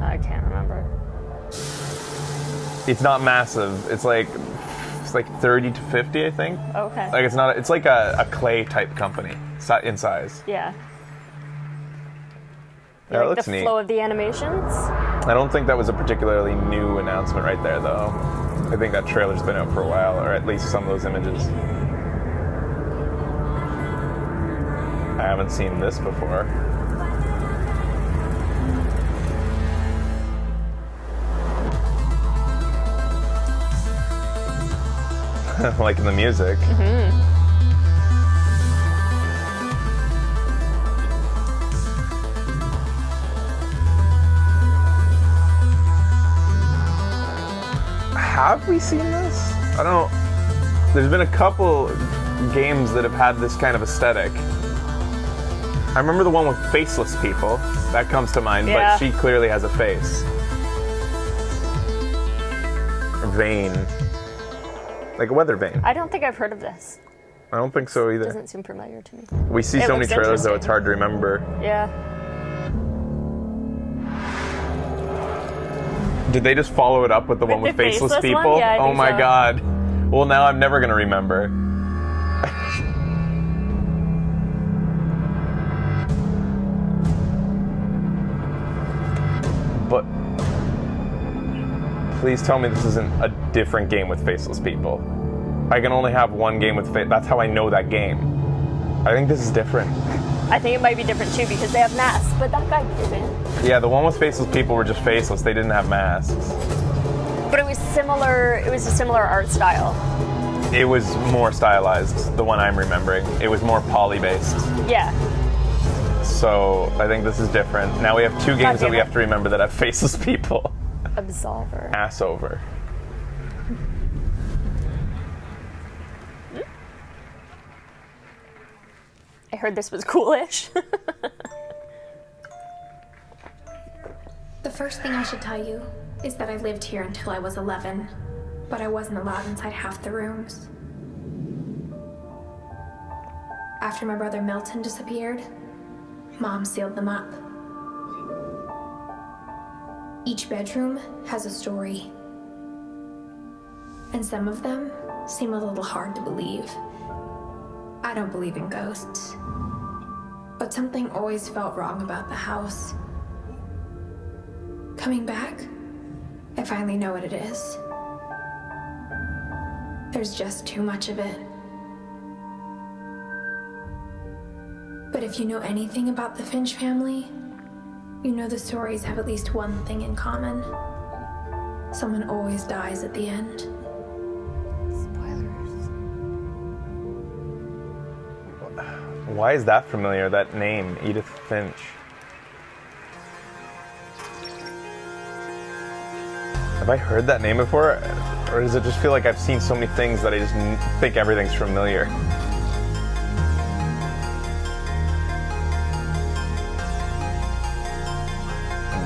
I can't remember. it's not massive. It's like 30 to 50, I think. Okay. Like it's like a Clay type company in size. Yeah. Yeah, it Like looks the neat. flow of the animations? I don't think that was a particularly new announcement right there, though. I think that trailer's been out for a while, or at least some of those images. I haven't seen this before. Liking the music. Have we seen this? I don't. There's been a couple games that have had this kind of aesthetic. I remember the one with faceless people. That comes to mind, Yeah. but she clearly has a face. Vane. Like a weather vane. I don't think I've heard of this. I don't think so either. Doesn't seem familiar to me. We see It so many looks trailers, though, interesting. it's hard to remember. Yeah. Did they just follow it up with the one with the faceless faceless one? people? Yeah, I oh think my so. god. Well, now I'm never going to remember. But please tell me this isn't a different game with faceless people. I can only have one game with that's how I know that game. I think this is different. I think it might be different too because they have masks, but that guy didn't. Yeah, the one with faceless people were just faceless. They didn't have masks. But it was similar. It was a similar art style. It was more stylized, the one I'm remembering. It was more poly-based. Yeah. So I think this is different. Now we have two games that we damn it. have to remember that have faceless people. Absolver. Ass over. I heard this was coolish. The first thing I should tell you is that I lived here until I was 11, but I wasn't allowed inside half the rooms. After my brother Milton disappeared, Mom sealed them up. Each bedroom has a story, and some of them seem a little hard to believe. I don't believe in ghosts, But something always felt wrong about the house. Coming back, I finally know what it is. There's just too much of it. But if you know anything about the Finch family, you know the stories have at least one thing in common. Someone always dies at the end. Why is that familiar, that name, Edith Finch? Have I heard that name before? Or does it just feel like I've seen so many things that I just think everything's familiar?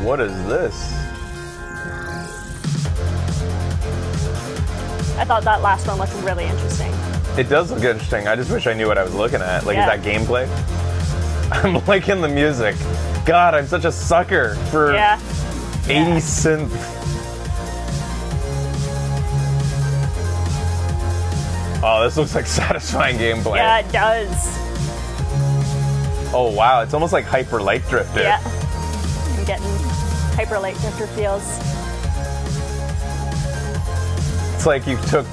What is this? I thought that last one looked really interesting. It does look interesting. I just wish I knew what I was looking at. Like, Yeah. is that gameplay? I'm liking the music. God, I'm such a sucker for 80s synth. Oh, this looks like satisfying gameplay. Yeah, it does. Oh, wow. It's almost like Hyper Light Drifter. Yeah. I'm getting Hyper Light Drifter feels. It's like you took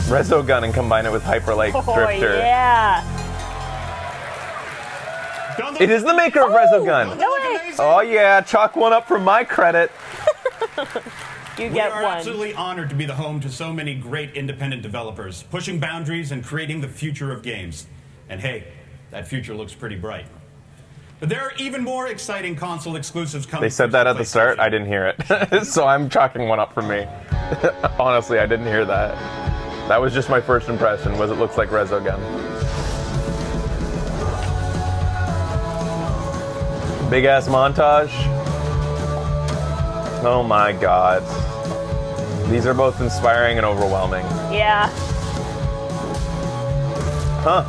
Resogun and combined it with Hyper Light Drifter. Yeah. It is the maker of Resogun. No way. Oh, yeah. Chalk one up for my credit. You We get are one. absolutely honored to be the home to so many great independent developers, pushing boundaries and creating the future of games. And hey, that future looks pretty bright. But there are even more exciting console exclusives coming. They said that at the start. I didn't hear it. So I'm chalking one up for me. Honestly, I didn't hear that. That was just my first impression, was it looks like Resogun. Big ass montage. Oh my god. These are both inspiring and overwhelming. Yeah. Huh.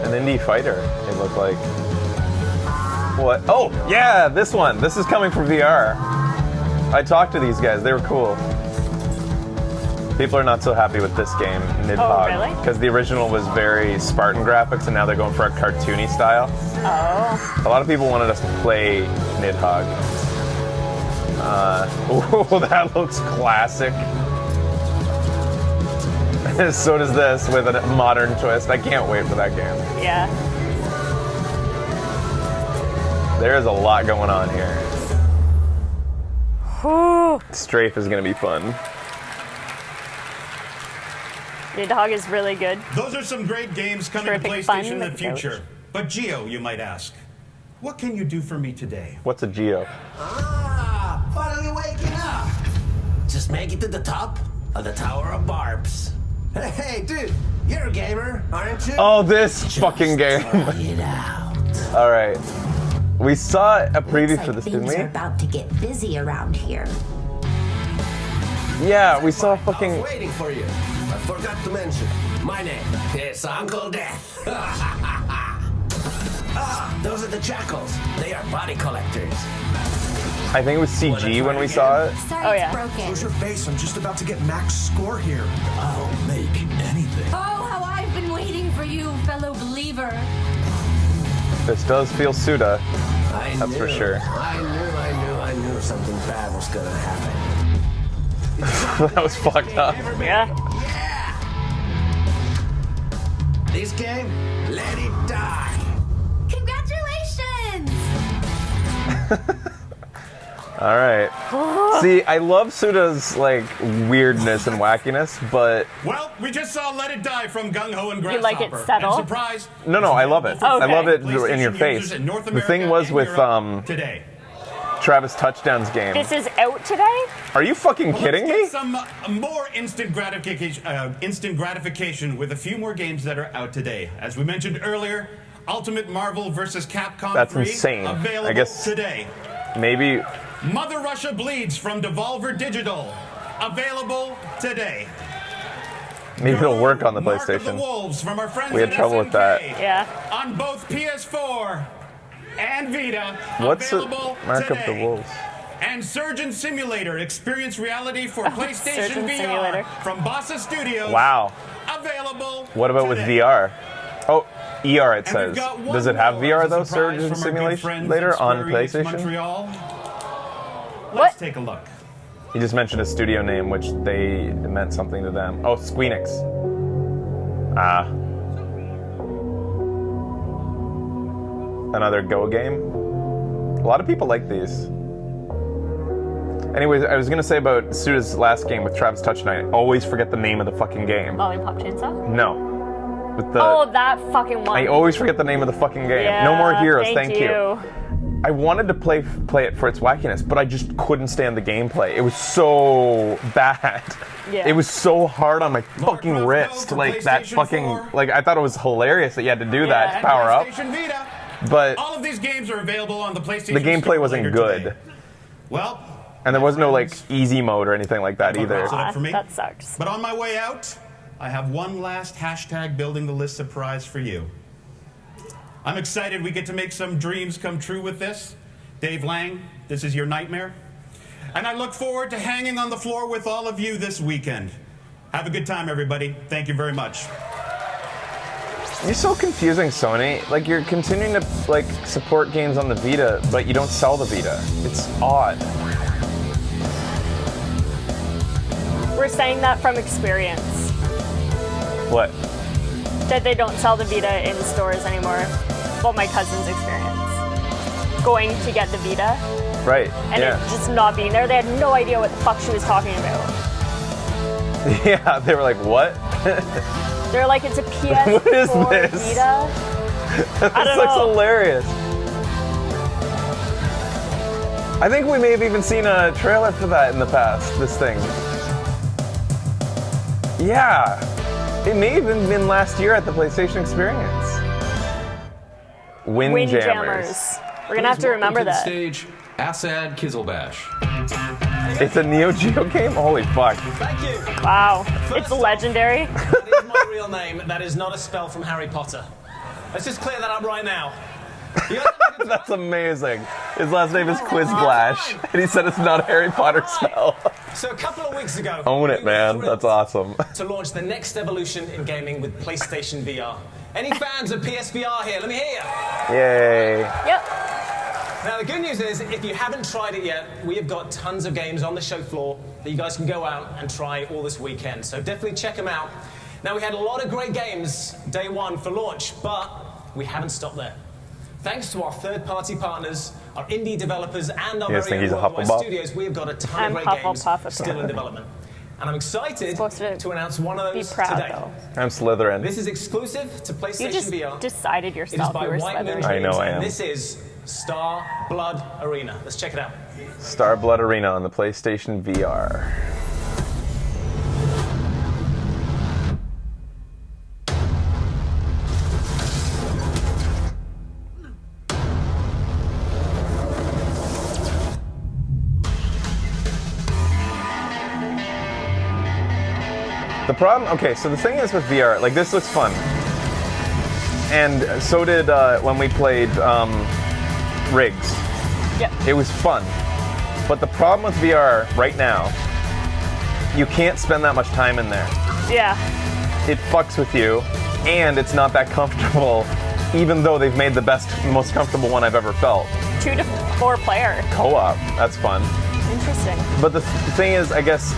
An indie fighter, it looked like. What? Oh, yeah, this one. This is coming from VR. I talked to these guys. They were cool. People are not so happy with this game, Nidhogg. Oh, really? Because the original was very Spartan graphics, and now they're going for a cartoony style. Oh. A lot of people wanted us to play Nidhogg. Oh, that looks classic. So does this with a modern twist. I can't wait for that game. Yeah. There is a lot going on here. Whew. Strafe is going to be fun. Nidhogg is really good. Those are some great games coming to Terrific fun PlayStation in the with future. But Geo, you might ask, what can you do for me today? What's a Geo? Ah, finally waking up. Just make it to the top of the Tower of Barbs. Hey, dude, you're a gamer, aren't you? Oh, this fucking game. All right. We saw a preview for this, didn't things we? are about to get busy around here. Yeah, we saw fucking... I was waiting for you. I forgot to mention, my name is Uncle Death. Ah, those are the jackals. They are body collectors. I think it was CG when we saw it. Oh, yeah. Close your face. I'm just about to get max score here. I'll make anything. Oh, how I've been waiting for you, fellow believer. This does feel Suda. That's for sure. I knew something bad was gonna happen. That was fucked up. Yeah. This game, let it die. Congratulations! All right. See, I love Suda's like weirdness and wackiness, but Well, we just saw Let It Die from Gung Ho and You like it Grasshopper. subtle? And surprise, no, I love it. Okay. I love it PlayStation in your users face. in North The America thing was and with Europe today. Travis Touchdown's game. This is out today? Are you fucking Well, kidding let's me? get some more instant gratification with a few more games that are out today. As we mentioned earlier, Ultimate Marvel vs. Capcom That's 3 insane. available I guess today. maybe Mother Russia Bleeds from Devolver Digital available today. maybe it'll work on the Mark of the PlayStation. Wolves from our friends We had at trouble with SNK that. Yeah. on both PS4 and Vita. What's the available Mark of today. the Wolves? And Surgeon Simulator Experience Reality for PlayStation Surgeon VR Simulator. from Bossa Studios. Wow. Available. What about with today. VR? Oh, ER it And we've says. got one Does it have more VR as a though? surprise Surgeon from our good Simulation friends later at on Square Enix PlayStation? Montreal. Let's take a look. He just mentioned a studio name, which they meant something to them. Oh, Squeenix. Ah. Another Go game. A lot of people like these. Anyways, I was gonna say about Suda's last game with Travis Touch Night. Always forget the name of the fucking game. Lollipop Chainsaw? No. With the. Oh, that fucking one. I always forget the name of the fucking game. Yeah, No More Heroes, thank you. you. I wanted to play it for its wackiness, but I just couldn't stand the gameplay. It was so bad. Yeah. It was so hard on my fucking wrist. Like that fucking like I thought it was hilarious that you had to do that to and power up. PlayStation Vita. But All of these games are available on the PlayStation the gameplay Store wasn't later good. today. Well, And there was no like easy mode or anything like that either. wraps it up for me. That sucks. But on my way out, I have one last hashtag building the list surprise for you. I'm excited we get to make some dreams come true with this. Dave Lang, this is your nightmare. And I look forward to hanging on the floor with all of you this weekend. Have a good time, everybody. Thank you very much. You're so confusing, Sony. Like you're continuing to like support games on the Vita, but you don't sell the Vita. It's odd. We're saying that from experience. What? That they don't sell the Vita in stores anymore. Well, my cousin's experience. Going to get the Vita. Right. And yeah. it just not being there. They had no idea what the fuck she was talking about. Yeah, they were like, what? They're like, it's a PS4 What is this? Vita. This looks hilarious. I think we may have even seen a trailer for that in the past, this thing. Yeah. It may have even been last year at the PlayStation Experience. Windjammers. We're gonna have to remember welcome that. To the stage, Assad Kizelbash. It's a Neo Geo game? Holy fuck. Thank you. Wow. It's legendary. That is my real name. That is not a spell from Harry Potter. Let's just clear that up right now. That's amazing. His last name is Quizblash, and he said it's not a Harry Potter spell. So a couple of weeks ago, Own it, man. That's awesome. to launch the next evolution in gaming with PlayStation VR. Any fans of PSVR here? Let me hear you. Yay. Yep. Now, the good news is, if you haven't tried it yet, we have got tons of games on the show floor that you guys can go out and try all this weekend. So definitely check them out. Now, we had a lot of great games day one for launch, but we haven't stopped there. Thanks to our third-party partners, our indie developers, and our You guys very think own he's a worldwide Hufflepuff? studios, we have got a ton I'm of great Hufflepuff, games still in development. And I'm excited to announce one of those today. I'm Slytherin. This is exclusive to PlayStation You just VR. decided It is yourself by you were White Moon Slytherin. I know Games, I and am. this is Star Blood Arena. Let's check it out. Star Blood Arena on the PlayStation VR. The problem, okay, so the thing is with VR, like this looks fun. And so did when we played Rigs. Yep. It was fun. But the problem with VR right now, you can't spend that much time in there. Yeah. It fucks with you, and it's not that comfortable, even though they've made the best, most comfortable one I've ever felt. 2 to 4 player. Co-op, that's fun. Interesting. But the thing is, I guess,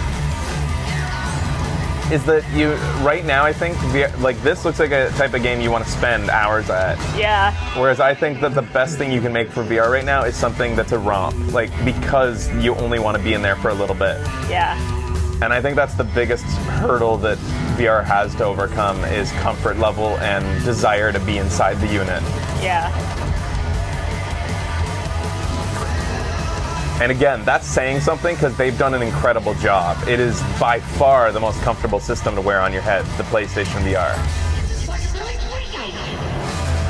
is that you, right now I think, like this looks like a type of game you want to spend hours at. Yeah. Whereas I think that the best thing you can make for VR right now is something that's a romp, like because you only want to be in there for a little bit. Yeah. And I think that's the biggest hurdle that VR has to overcome is comfort level and desire to be inside the unit. Yeah. And again, that's saying something because they've done an incredible job. It is by far the most comfortable system to wear on your head, the PlayStation VR.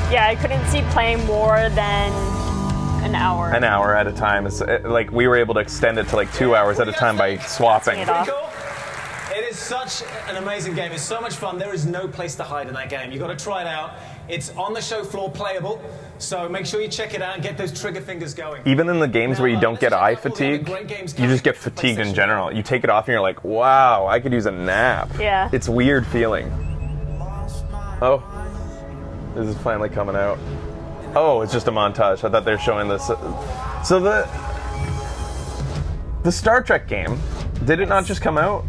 Yeah, I couldn't see playing more than an hour. An hour at a time. It's like we were able to extend it to like 2 hours at a time by swapping. It is such an amazing game. It's so much fun. There is no place to hide in that game. You've got to try it out. It's on the show floor playable, so make sure you check it out and get those trigger fingers going. Even in the games where you don't get eye fatigue, you just get fatigued in general. You take it off and you're like, wow, I could use a nap. Yeah. It's weird feeling. Oh. This is finally coming out. Oh, it's just a montage. I thought they were showing this. So the Star Trek game, did it not just come out?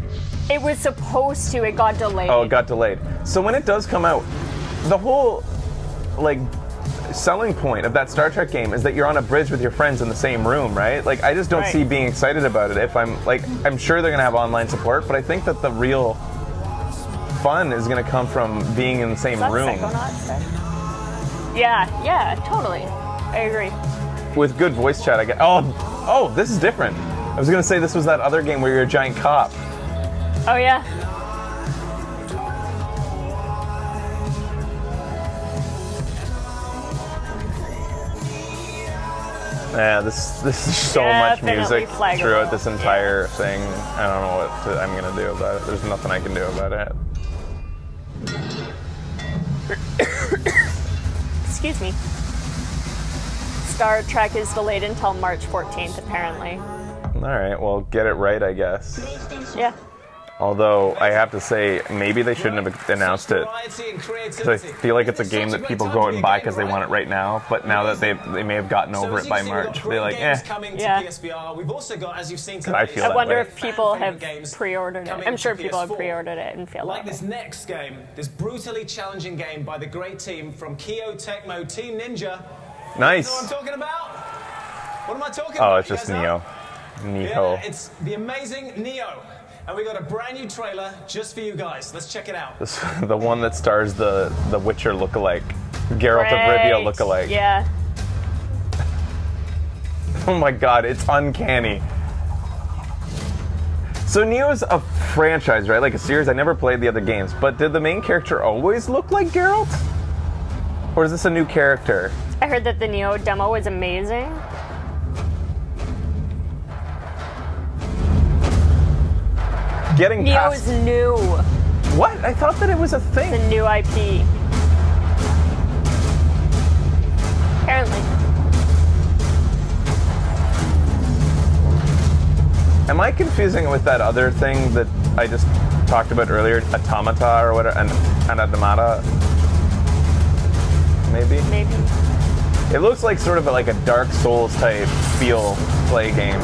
It was supposed to. It got delayed. Oh, it got delayed. So when it does come out, the whole like selling point of that Star Trek game is that you're on a bridge with your friends in the same room, right? Like I just don't see being excited about it. If I'm sure they're gonna have online support, but I think that the real fun is gonna come from being in the same room. Yeah, totally. I agree. With good voice chat, I guess. Oh, this is different. I was gonna say this was that other game where you're a giant cop. Oh yeah. Yeah, this is so much music throughout this entire thing. I don't know what I'm gonna do about it. There's nothing I can do about it. Excuse me. Star Trek is delayed until March 14th, apparently. Alright, well, get it right, I guess. Yeah. Although, I have to say, maybe they shouldn't have announced it. Because I feel like it's a game that people go out and buy because they want it right now. But now that they may have gotten over it by March, they're like, eh. Yeah. We've also got, as you've seen, I wonder if people have pre-ordered it. I'm sure people have pre-ordered it and feel like this next game, this brutally challenging game by the great team from Kyo Tecmo Team Ninja. Nice. You know what I'm talking about? What am I talking about? Oh, it's just Nioh. Yeah, it's the amazing Nioh. And we got a brand new trailer just for you guys. Let's check it out. The one that stars the Witcher lookalike. Geralt of Rivia lookalike. Yeah. Oh my god, it's uncanny. So Nioh's a franchise, right? Like a series. I never played the other games, but did the main character always look like Geralt? Or is this a new character? I heard that the Nioh demo was amazing. Getting Nioh past... is new. What? I thought that it was a thing. It's a new IP. Apparently. Am I confusing it with that other thing that I just talked about earlier? Automata or whatever? And Automata? Maybe? Maybe. It looks like sort of like a Dark Souls type feel play game.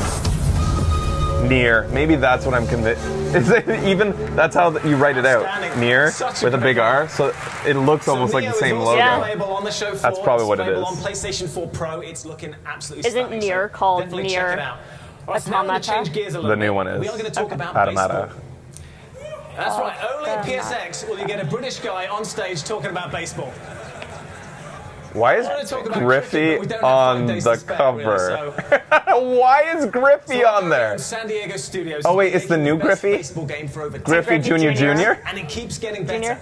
Nier. Maybe that's what I'm convinced. Is it even? That's how you write it out. Nier with a big R. So it looks almost like the same logo. On the show floor. That's probably what it is. On PlayStation 4 Pro, it's looking absolutely Isn't stunning. Nier called Nier Automata? The new one is. We are going to talk about Automata. baseball. That's right. Only at PSX will you get a British guy on stage talking about baseball. Why is Griffey on the cover? Why is Griffey on there? San Diego Studios. Oh wait, it's the new Griffey? Griffey Jr. And it keeps getting better.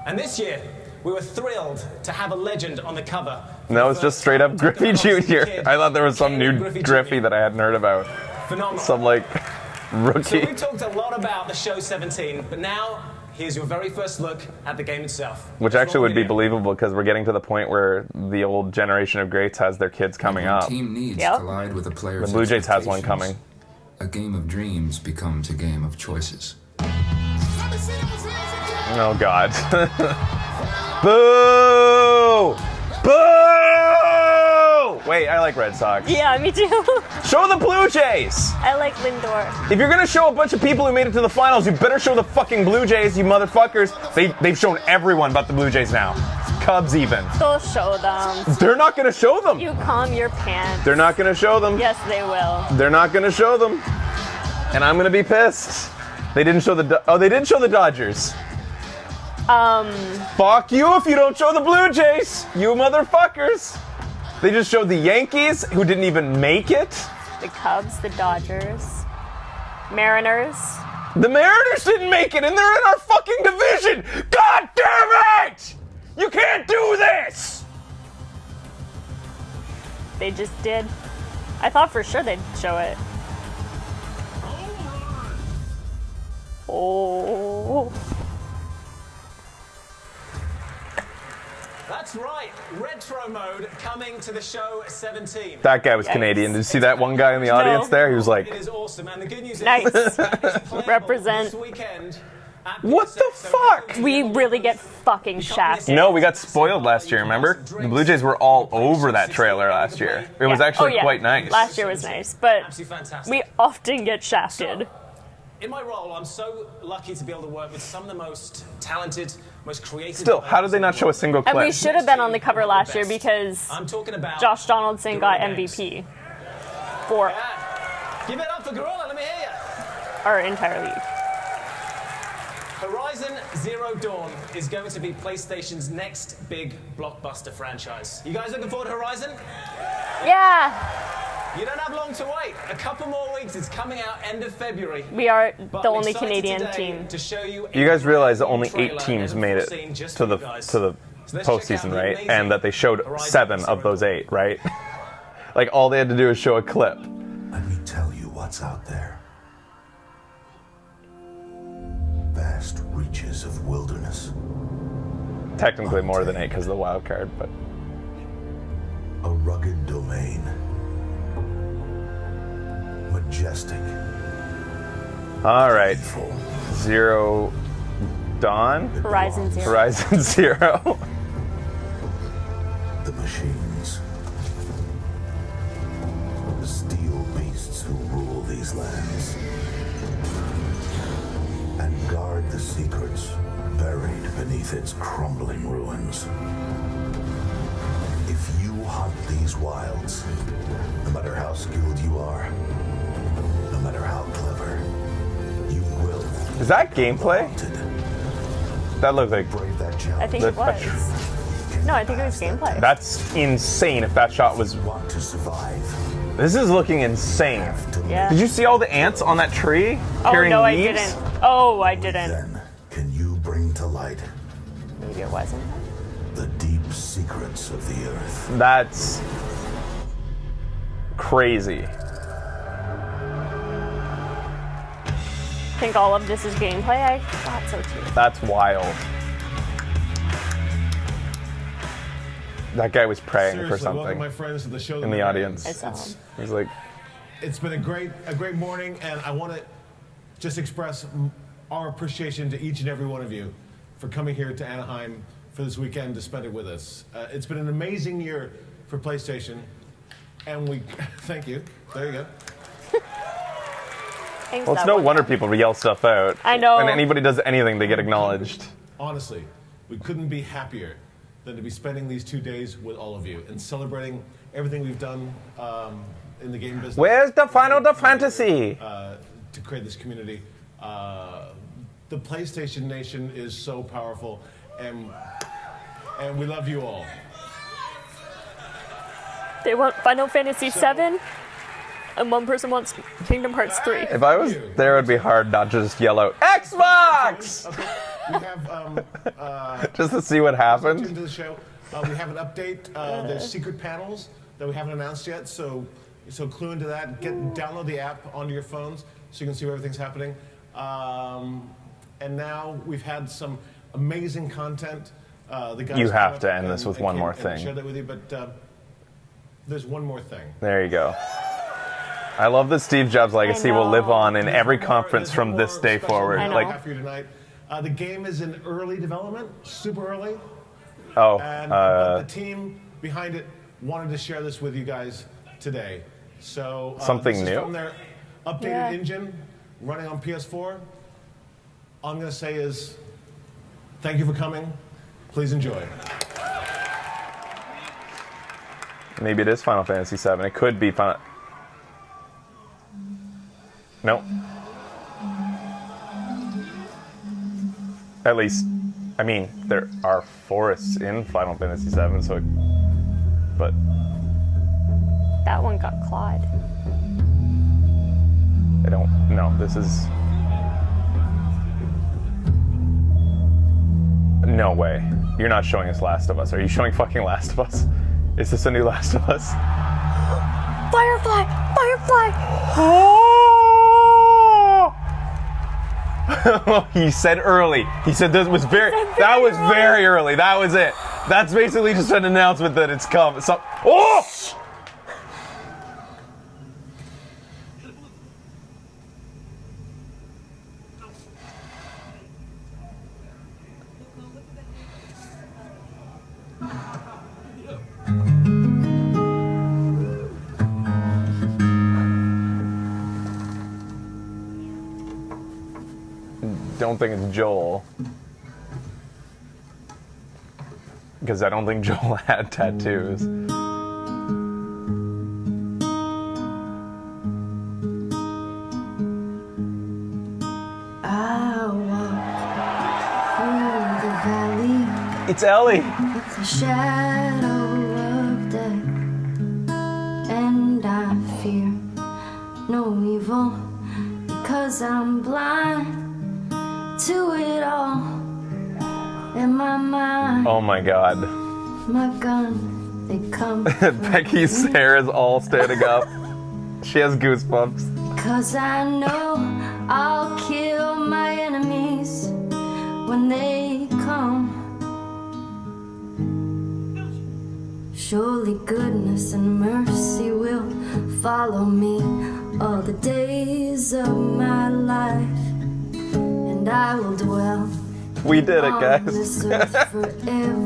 And this year, we were thrilled to have a legend on the cover. No, it's just straight up Griffey Jr. I thought there was some new Griffey that I hadn't heard about. Phenomenal. Some like rookie. So we talked a lot about the show 17, but now here's your very first look at the game itself. Which actually would be believable because we're getting to the point where the old generation of greats has their kids coming up. Team needs collide with a player's the Blue Jays has one coming. A game of dreams becomes a game of choices. Oh God. Boo! Boo! Wait, I like Red Sox. Yeah, me too. Show the Blue Jays! I like Lindor. If you're gonna show a bunch of people who made it to the finals, you better show the fucking Blue Jays, you motherfuckers. They've shown everyone but the Blue Jays now. Cubs even. They'll show them. They're not gonna show them. You calm your pants. They're not gonna show them. Yes, they will. They're not gonna show them. And I'm gonna be pissed. They didn't show they did show the Dodgers. Fuck you if you don't show the Blue Jays, you motherfuckers. They just showed the Yankees, who didn't even make it. The Cubs, the Dodgers, Mariners. The Mariners didn't make it, and they're in our fucking division. God damn it! You can't do this! They just did. I thought for sure they'd show it. Oh. That's right, retro mode coming to the show 17. That guy was Canadian. Did you see that one guy in the audience there? He was like, it is awesome, and the good news nice. is it's playable Represent. this weekend What the fuck? We really get fucking shafted. No, we got spoiled last year, remember? The Blue Jays were all over that trailer last year. It was actually quite nice. Last year was nice, but we often get shafted. In my role, I'm so lucky to be able to work with some of the most talented, most creative... Still, how did they not show a single clip? And we should have been on the cover last year because I'm talking about Josh Donaldson got MVP for Give it up for Gorilla, let me hear you. our entire league. Horizon Zero Dawn is going to be PlayStation's next big blockbuster franchise. You guys looking forward to Horizon? Yeah. You don't have long to wait. A couple more weeks. It's coming out end of February. We are But the I'm only excited Canadian today team. to show you You guys realize that only trailer 8 teams and made it scene just to for the you guys. to the So let's check out postseason, the right? amazing And that they showed Horizon 7 Zero of those 8, right? Like all they had to do is show a clip. Let me tell you what's out there. Vast reaches of wilderness. Technically more than 8 because of the wild card, but A rugged domain. Majestic. all right. Zero Dawn? Horizon Zero. Horizon Zero. The machines. The steel beasts who rule these lands. And guard the secrets buried beneath its crumbling ruins. If you hunt these wilds, no matter how skilled you are, no matter how clever, you will. Is that gameplay? That looked like I think it was. No, I think it was gameplay. That's insane if that shot was. To survive. This is looking insane. Yeah. Did you see all the ants on that tree Oh, carrying no, I leaves? didn't. Oh, I didn't. Can you bring to light Maybe it wasn't. the deep secrets of the earth? That's crazy. Think all of this is gameplay? I thought so too. That's wild. That guy was praying Seriously, for something welcome, my friends, to the show. in the audience. I saw him. He's like, It's been a great morning, and I want to just express our appreciation to each and every one of you for coming here to Anaheim for this weekend to spend it with us. It's been an amazing year for PlayStation, and we thank you. There you go. Thanks, well, it's that no one. wonder people yell stuff out. I know. And anybody does anything, they get acknowledged. Honestly, we couldn't be happier than to be spending these 2 days with all of you and celebrating everything we've done in the game business. Where's the Final Fantasy? To create this community. The PlayStation Nation is so powerful, and we love you all. They want Final Fantasy VII, and one person wants Kingdom Hearts 3. If I was there, it'd be hard not to just yell out, Xbox! Okay. We have Just to see what happened. Into the show. We have an update. There's secret panels that we haven't announced yet, so clue into that. Download the app onto your phones so you can see where everything's happening. And now we've had some amazing content. The guys You have came to up end this with and one came more and thing. Share that with you, but there's one more thing. There you go. I love that Steve Jobs' legacy will live on in every conference from this day forward. Like for you tonight. The game is in early development, super early. Oh, And but the team behind it wanted to share this with you guys today. So Something this is new? from their updated engine running on PS4. All I'm going to say is thank you for coming. Please enjoy. maybe it is Final Fantasy VII. It could be Final. No. At least, I mean, there are forests in Final Fantasy VII, so. But That one got clawed. I don't know. This is. No way. You're not showing us Last of Us. Are you showing fucking Last of Us? Is this a new Last of Us? Firefly! Firefly! He said early. He said this was very. That was very early. That was it. That's basically just an announcement that it's come. So, oh! don't think it's Joel. Because I don't think Joel had tattoos. I walk through the valley. It's Ellie. With the shadow of death, and I fear no evil because I'm blind to it all. In my mind, Oh my god. my gun, they come. Becky's hair is all standing up. She has goosebumps. Cause I know I'll kill my enemies when they come. Surely goodness and mercy will follow me all the days of my life, and I will dwell We did it, on guys. this earth forevermore.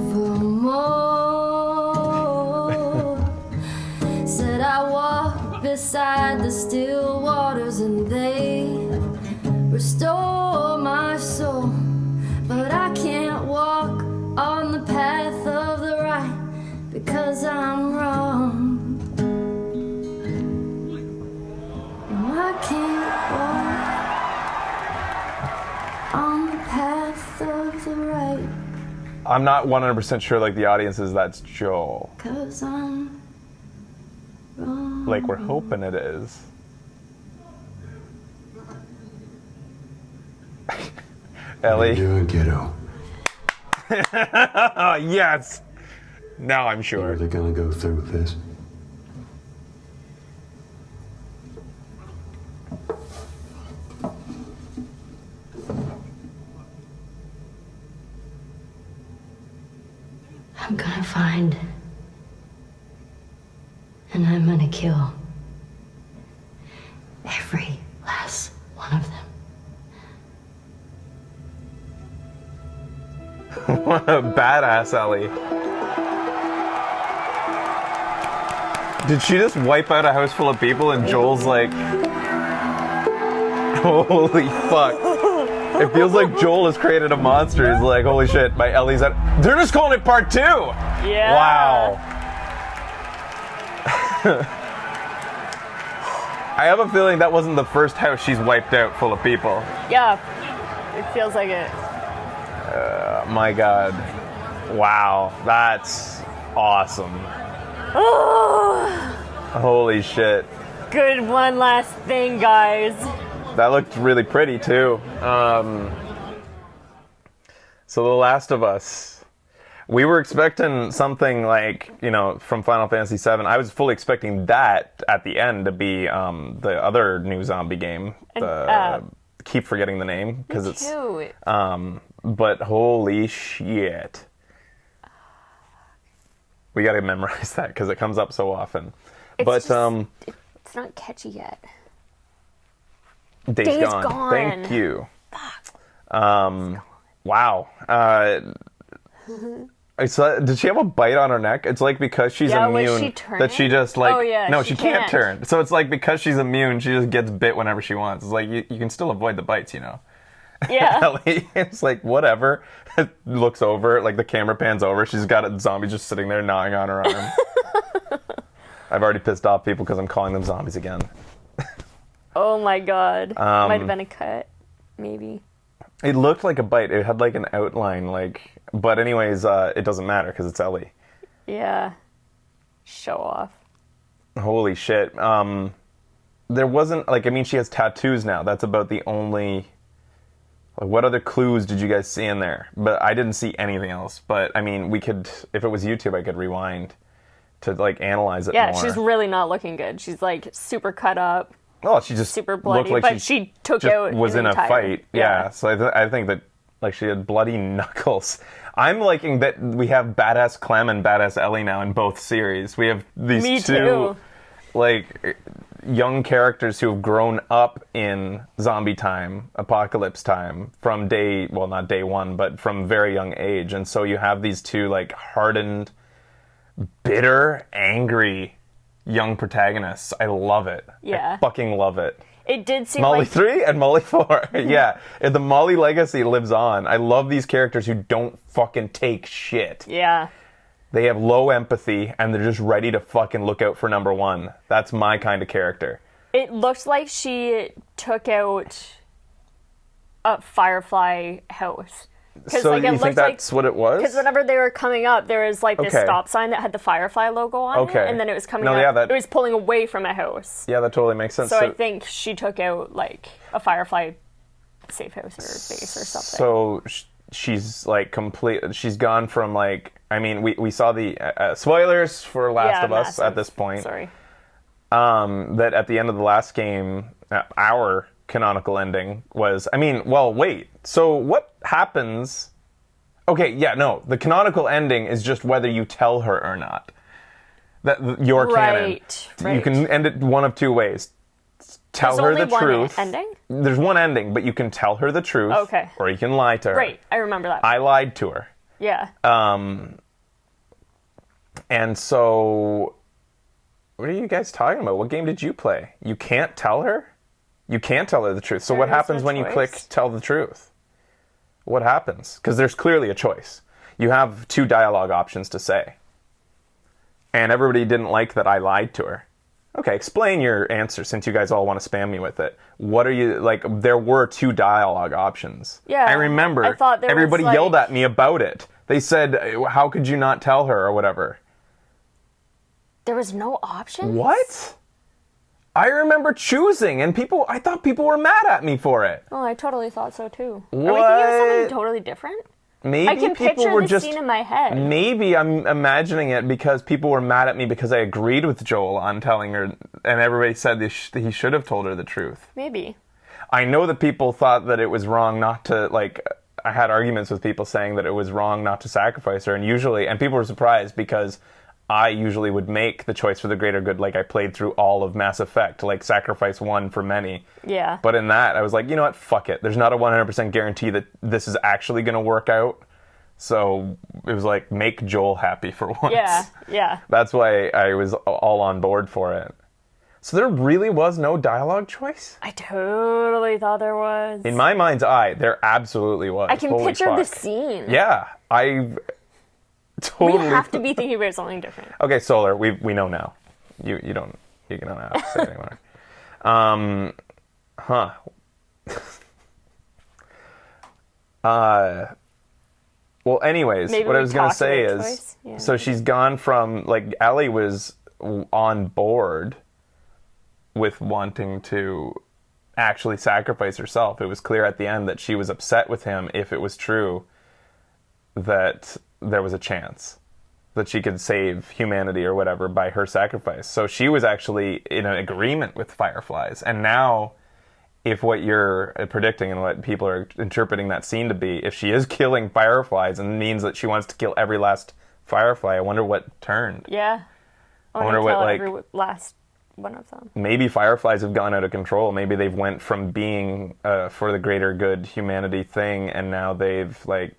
Said I walk beside the still waters and they restore my soul, but I can't walk on the path of the right because I'm wrong. No, I can't walk on the path of the right I'm not 100% sure, like, the audience is that's Joel. because I'm wrong. Like, we're hoping it is. Ellie. Doing, kiddo? Yes! Now I'm sure. Are they gonna go through with this? I'm gonna find and I'm gonna kill every last one of them. What a badass Ellie. Did she just wipe out a house full of people and Joel's like... Holy fuck. It feels like Joel has created a monster. He's like, holy shit, my Ellie's at... They're just calling it part 2! Yeah. Wow. I have a feeling that wasn't the first house she's wiped out full of people. Yeah, it feels like it. My god. Wow, that's awesome. Oh, Holy shit. good one last thing, guys. That looked really pretty too. So The Last of Us. We were expecting something like, you know, from Final Fantasy VII. I was fully expecting that at the end to be the other new zombie game. Keep forgetting the name because it's. Too. But holy shit. We gotta memorize that because it comes up so often. It's not catchy yet. Days Gone. Thank you. Wow. Did she have a bite on her neck? It's like because she's immune that she just like no, she can't turn. So it's like because she's immune, she just gets bit whenever she wants. It's like you can still avoid the bites, you know. Yeah. Ellie, it's like whatever. Looks over, like the camera pans over. She's got a zombie just sitting there gnawing on her arm. I've already pissed off people because I'm calling them zombies again. Oh my god. Might have been a cut, maybe. It looked like a bite. It had like an outline, like. But anyways, it doesn't matter because it's Ellie. Yeah. Show off. Holy shit. There wasn't like. I mean, she has tattoos now. That's about the only. Like, what other clues did you guys see in there? But I didn't see anything else. But I mean, we could. If it was YouTube, I could rewind to like analyze it more. Yeah, she's really not looking good. She's like super cut up. Oh, she just super bloody, looked like but she took out. Was in a entire fight. Yeah. So I think that like she had bloody knuckles. I'm liking that we have badass Clem and badass Ellie now in both series. We have these two like young characters who have grown up in zombie time, apocalypse time from not day one, but from very young age. And so you have these two like hardened, bitter, angry young protagonists. I love it. Yeah. I fucking love it. It did seem Molly like 3 and Molly 4. Yeah. And the Molly legacy lives on. I love these characters who don't fucking take shit. Yeah. They have low empathy and they're just ready to fucking look out for number one. That's my kind of character. It looked like she took out a Firefly house. So you think that's what it was? Because whenever they were coming up, there was like this Okay. stop sign that had the Firefly logo on it, Okay. and then it was coming No, up. yeah, that- It was pulling away from a house. Yeah, that totally makes sense. So I think she took out like a Firefly safe house or base or something. So she's like she's gone from like, I mean, we saw the spoilers for Last of Us massive. at this point. Sorry. That at the end of the last game, our canonical ending was, I mean, well, wait. So what happens? Okay, yeah, no. The canonical ending is just whether you tell her or not. That your canon. Right. You can end it one of two ways. Tell There's her only the one truth. ending? There's one ending, but you can tell her the truth. Okay. Or you can lie to her. Right, I remember that. I lied to her. Yeah. And so, what are you guys talking about? What game did you play? You can't tell her? You can't tell her the truth. So what There is happens no when you choice. click tell the truth? What happens? Because there's clearly a choice. You have two dialogue options to say. And everybody didn't like that I lied to her. Okay, explain your answer since you guys all want to spam me with it. What are you, like, there were two dialogue options. Yeah, I remember I thought there was, everybody like- yelled at me about it. They said, how could you not tell her or whatever? There was no option? What? I remember choosing, and I thought people were mad at me for it. Oh, I totally thought so too. Are we What? thinking of something totally different? Maybe I can people picture were the just scene in my head. Maybe I'm imagining it because people were mad at me because I agreed with Joel on telling her, and everybody said he should have told her the truth. Maybe. I know that people thought that it was wrong not to, like, I had arguments with people saying that it was wrong not to sacrifice her, and people were surprised because I usually would make the choice for the greater good, like I played through all of Mass Effect, like sacrifice one for many. Yeah. But in that, I was like, you know what, fuck it. There's not a 100% guarantee that this is actually going to work out. So it was like, make Joel happy for once. Yeah. That's why I was all on board for it. So there really was no dialogue choice? I totally thought there was. In my mind's eye, there absolutely was. I can Holy picture fuck. the scene. Yeah, I totally. We have to be thinking about something different. Okay, Solar, we know now. You don't have to say it anymore. Well, anyways, Maybe what I we was gonna talk say about is, choice? Yeah. so she's gone from, like, Ellie was on board with wanting to actually sacrifice herself. It was clear at the end that she was upset with him if it was true that there was a chance that she could save humanity or whatever by her sacrifice. So she was actually in an agreement with Fireflies. And now, if what you're predicting and what people are interpreting that scene to be, if she is killing Fireflies and means that she wants to kill every last Firefly, I wonder what turned. Yeah. I wonder what, like, every last one of them. maybe Fireflies have gone out of control. Maybe they've went from being for the greater good humanity thing, and now they've, like,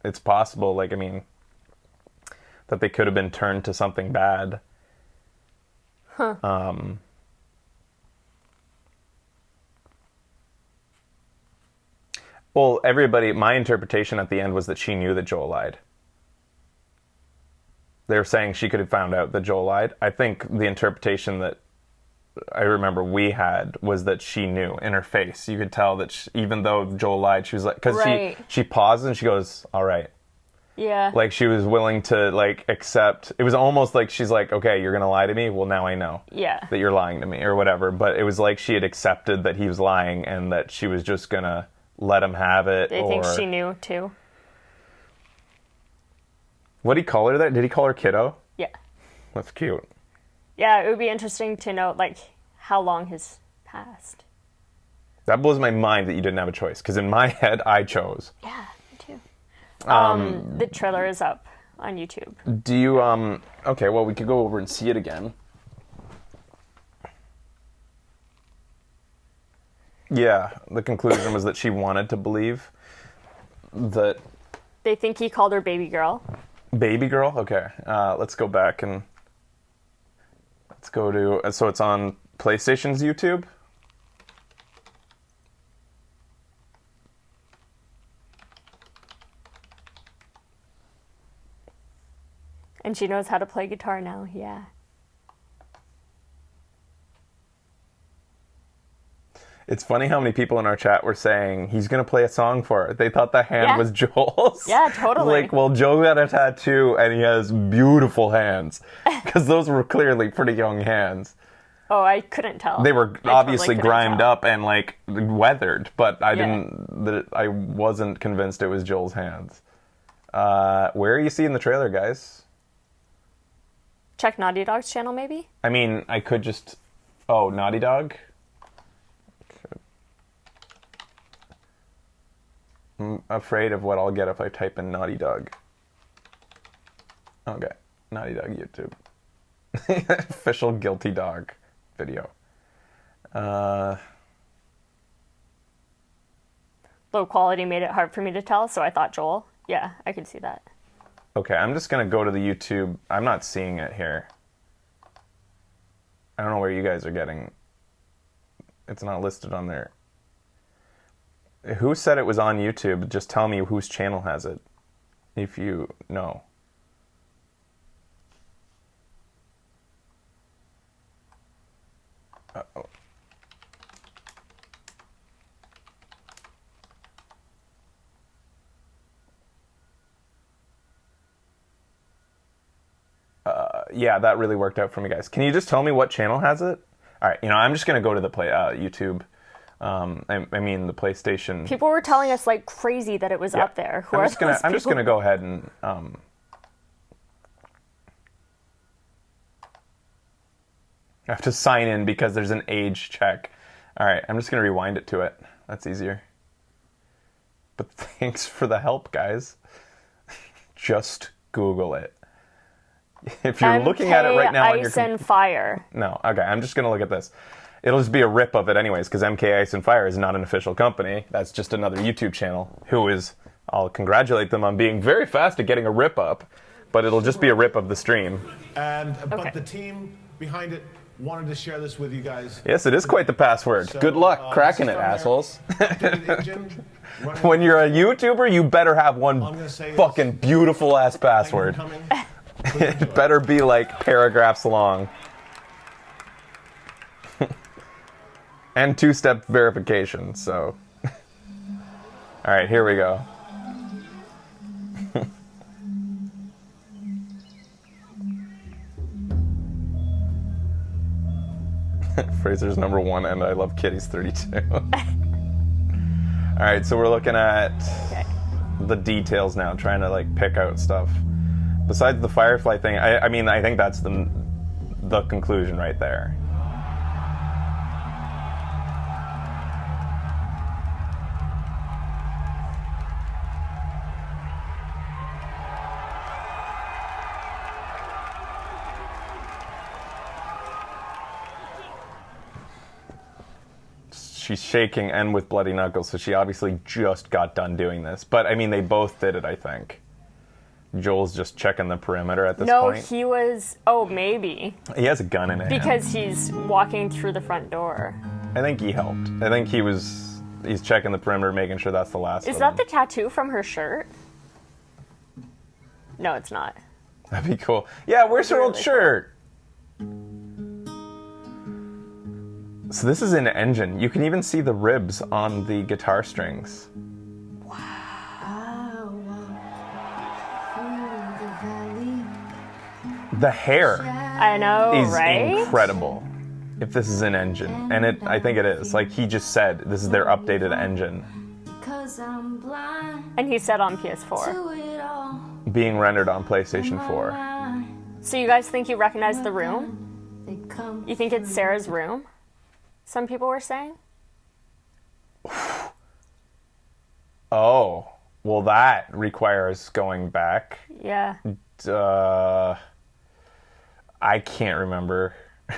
it's possible, like, I mean, that they could have been turned to something bad. Huh. Well, my interpretation at the end was that she knew that Joel lied. They were saying she could have found out that Joel lied. I think the interpretation that I remember we had was that she knew in her face. You could tell that even though Joel lied, she was like, because Right. she paused and she goes, all right. Yeah. Like, she was willing to, like, accept. It was almost like she's like, okay, you're going to lie to me? Well, now I know Yeah. that you're lying to me or whatever. But it was like she had accepted that he was lying and that she was just going to let him have it. Do you think she knew too? What did he call her there? Did he call her kiddo? Yeah. That's cute. Yeah, it would be interesting to know, like, how long has passed. That blows my mind that you didn't have a choice. Because in my head, I chose. Yeah, me too. The trailer is up on YouTube. Do you, okay, well, we could go over and see it again. Yeah, the conclusion was that she wanted to believe that... They think he called her baby girl. Baby girl? Okay. Let's go back and... Let's go to... So it's on PlayStation's YouTube? And she knows how to play guitar now, yeah. It's funny how many people in our chat were saying he's going to play a song for her. They thought the hand was Joel's. Yeah, totally. Like, well, Joe got a tattoo and he has beautiful hands. Because those were clearly pretty young hands. Oh, I couldn't tell. They were obviously totally grimed tell. up and like weathered, but I wasn't convinced it was Joel's hands. Where are you seeing the trailer, guys? Check Naughty Dog's channel, maybe? I mean, I could just... Oh, Naughty Dog? I'm afraid of what I'll get if I type in Naughty Dog. Okay, Naughty Dog YouTube. Official Guilty Dog video. Low quality made it hard for me to tell, so I thought Joel. Yeah, I could see that. Okay, I'm just going to go to the YouTube. I'm not seeing it here. I don't know where you guys are getting. It's not listed on there. Who said it was on YouTube? Just tell me whose channel has it, if you know. Uh-oh. Yeah, that really worked out for me, guys. Can you just tell me what channel has it? All right, I'm just going to go to the YouTube. I mean, the PlayStation. People were telling us like crazy that it was up there. I'm just gonna go ahead and I have to sign in because there's an age check. All right, I'm just gonna rewind it to it. That's easier. But thanks for the help, guys. Just Google it. If you're looking at it right now, Ice and Fire. No, okay. I'm just gonna look at this. It'll just be a rip of it anyways, because MK Ice and Fire is not an official company. That's just another YouTube channel I'll congratulate them on being very fast at getting a rip up, but it'll just be a rip of the stream. But the team behind it wanted to share this with you guys. Yes, it is quite the password. So, good luck cracking it, assholes. When you're a YouTuber, you better have one fucking beautiful ass password. It better be like paragraphs long. And two-step verification, so. All right, here we go. Fraser's #1, and I Love Kitty's 32. All right, so we're looking at the details now, trying to like pick out stuff. Besides the Firefly thing, I mean, I think that's the conclusion right there. She's shaking and with bloody knuckles, so she obviously just got done doing this. But, I mean, they both did it, I think. Joel's just checking the perimeter at this point. No, he was... Oh, maybe. He has a gun in his hand. Because he's walking through the front door. I think he helped. I think he's checking the perimeter, making sure that's the last Is that the tattoo from her shirt? No, it's not. That'd be cool. Yeah, where's her old shirt? So this is an engine. You can even see the ribs on the guitar strings. The hair I know, is right? incredible. If this is an engine, and I think it is. Like he just said, this is their updated engine. And he said on PS4. Being rendered on PlayStation 4. So you guys think you recognize the room? You think it's Sarah's room? Some people were saying. Oh, well, that requires going back. Yeah. I can't remember.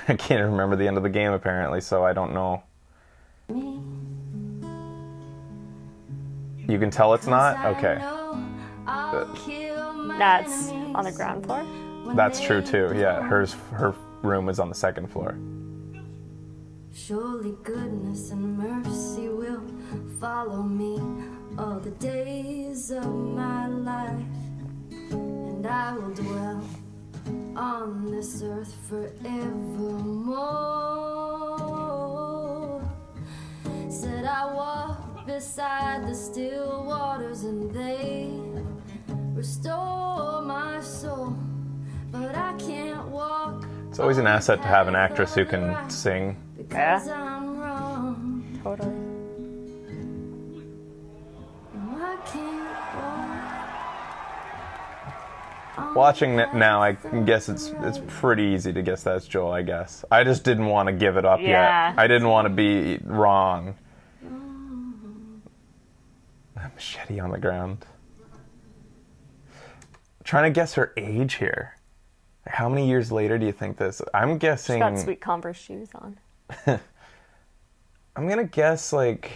I can't remember the end of the game, apparently, so I don't know. You can tell it's not? Okay. That's on the ground floor? That's true, too. Yeah, her room is on the second floor. Surely goodness and mercy will follow me all the days of my life, and I will dwell on this earth forevermore. Said I walk beside the still waters and they restore my soul, but I can't walk. It's always an asset to have an actress who can sing. Because I'm wrong. Totally. No, I can't walk. Watching it now, I can guess it's pretty easy to guess that's Joel, I guess. I just didn't want to give it up Yeah. yet. I didn't want to be wrong. Machete on the ground. Trying to guess her age here. How many years later do you think this? I'm guessing. She's got sweet Converse shoes on. I'm gonna guess like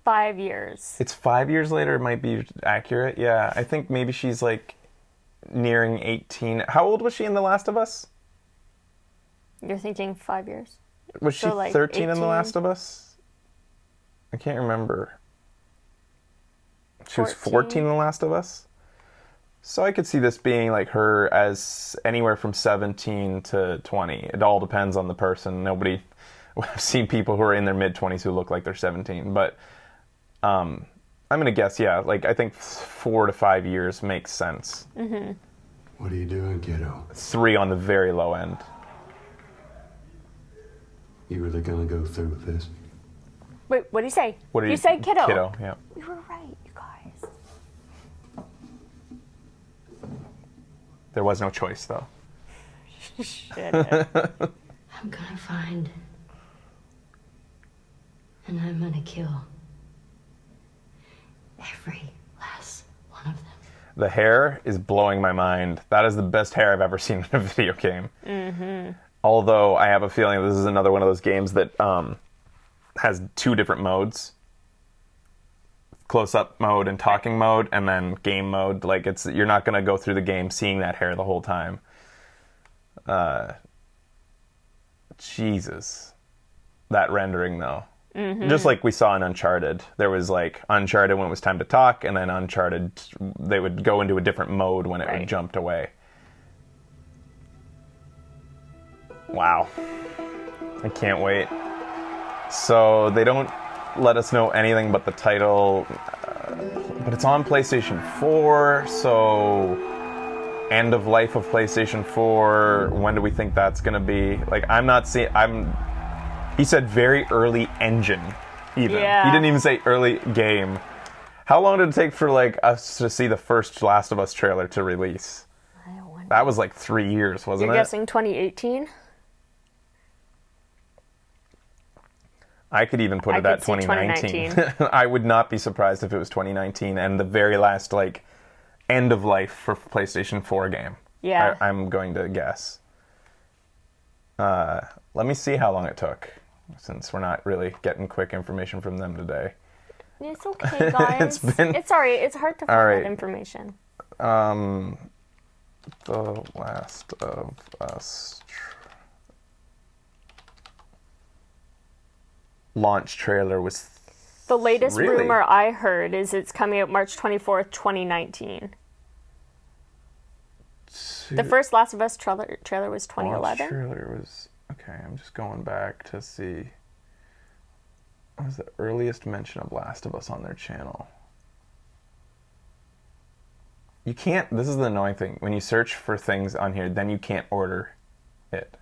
5 years. it's 5 years later. It might be accurate. Yeah, I think maybe she's like nearing 18. How old was she in The Last of Us? You're thinking 5 years? Was she So, like, 13 in The 18? Last of Us? I can't remember. She was 14? 14 in The Last of Us? So I could see this being like her as anywhere from 17 to 20. It all depends on the person. I've seen people who are in their mid-20s who look like they're 17. But I'm going to guess, yeah, like I think 4 to 5 years makes sense. Mm-hmm. What are you doing, kiddo? 3 on the very low end. You really gonna go through with this? Wait, what did you say? What did you said kiddo. Kiddo, yeah. You were right, you guys. There was no choice, though. Shit. I'm gonna find. And I'm gonna kill. Every last one of them. The hair is blowing my mind. That is the best hair I've ever seen in a video game. Mm-hmm. Although I have a feeling this is another one of those games that has 2 different modes. Close-up mode and talking mode, and then game mode. Like you're not gonna go through the game seeing that hair the whole time. Jesus. That rendering though. Mm-hmm. Just like we saw in Uncharted. There was like Uncharted when it was time to talk, and then Uncharted, they would go into a different mode when it would jumped away. Wow. I can't wait. So they don't let us know anything but the title, but it's on PlayStation 4, so end of life of PlayStation 4, when do we think that's going to be? Like, I'm not seeing, he said very early engine, even. Yeah. He didn't even say early game. How long did it take for, like, us to see the first Last of Us trailer to release? That was like 3 years, wasn't You're it? guessing 2018? I could even put I it at could see 2019. I would not be surprised if it was 2019 and the very last, like, end of life for PlayStation 4 game. Yeah. I'm going to guess. Let me see how long it took, since we're not really getting quick information from them today. It's okay, guys. It's alright. It's hard to find that information. The Last of Us launch trailer was The latest Really? rumor I heard is it's coming out March 24th, 2019. The first Last of Us trailer was 2011. Launch trailer was okay. I'm just going back to see. What was the earliest mention of Last of Us on their channel? You can't. This is the annoying thing. When you search for things on here, then you can't order it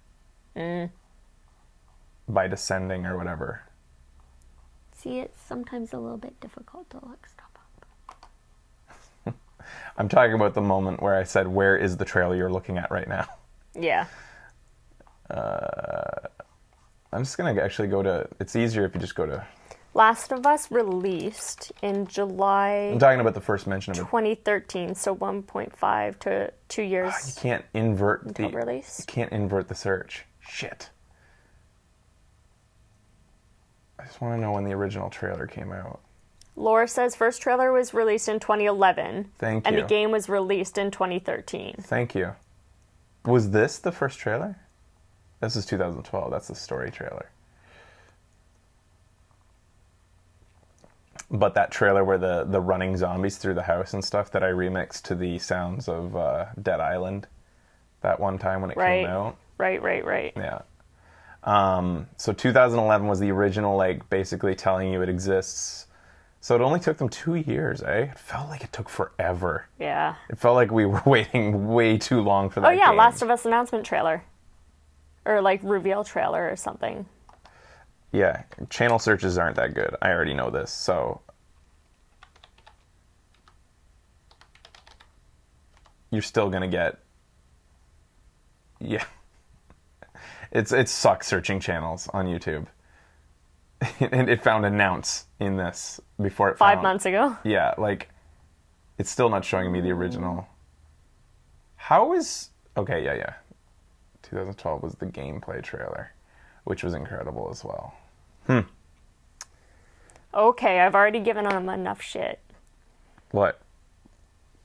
by descending or whatever. See, it's sometimes a little bit difficult to look stuff up. I'm talking about the moment where I said, "Where is the trailer you're looking at right now?" Yeah. I'm just gonna actually go to. It's easier if you just go to. Last of Us released in July I'm talking about the first mention of it. 2013, so 1.5 to 2 years. You can't invert until release. You can't invert the search. Shit. I just want to know when the original trailer came out. Laura says first trailer was released in 2011. Thank And you. the game was released in 2013. Thank you. Was this the first trailer? This is 2012. That's the story trailer. But that trailer where the running zombies through the house and stuff that I remixed to the sounds of Dead Island, that one time when it Right. came out. Right. Yeah. So 2011 was the original, like, basically telling you it exists. So it only took them 2 years, eh? It felt like it took forever. Yeah. It felt like we were waiting way too long for that Oh yeah, game. Last of Us announcement trailer. Or like reveal trailer or something. Yeah, channel searches aren't that good. I already know this, so... You're still gonna get... Yeah. It sucks searching channels on YouTube. And it found announce in this before it 5 found... months ago? Yeah, like... It's still not showing me the original. How is... Okay, yeah. 2012 was the gameplay trailer, which was incredible as well. Okay, I've already given them enough shit What?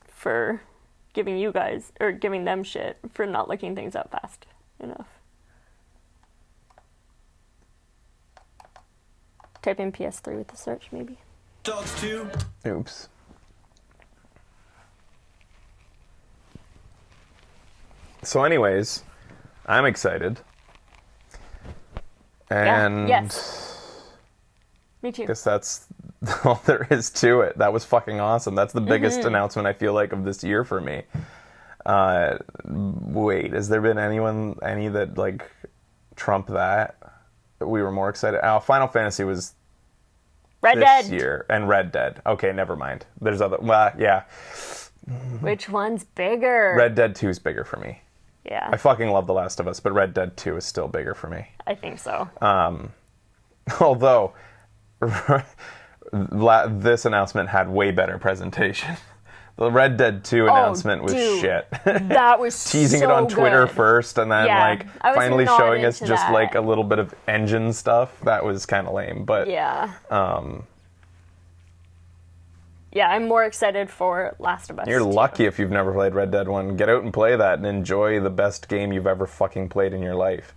for giving you guys, or giving them shit for not looking things up fast enough. Type in PS3 with the search, maybe. Dogs 2. Oops. So anyways, I'm excited. And Yes. Me too. I guess that's all there is to it. That was fucking awesome. That's the biggest announcement I feel like of this year for me. Wait, has there been any that like trump that we were more excited? Oh, Final Fantasy was Red this Dead. year, and Red Dead. Okay, never mind. There's other. Well, yeah. Which one's bigger? Red Dead 2 is bigger for me. Yeah. I fucking love The Last of Us, but Red Dead 2 is still bigger for me. I think so. Although, this announcement had way better presentation. The Red Dead 2 announcement was dude. shit. That was Teasing it so on Twitter good. first, and then Yeah, like I was finally not showing us into just that. like a little bit of engine stuff. That was kind of lame, but Yeah. Yeah, I'm more excited for Last of Us. You're lucky if you've never played Red Dead 1. Get out and play that and enjoy the best game you've ever fucking played in your life.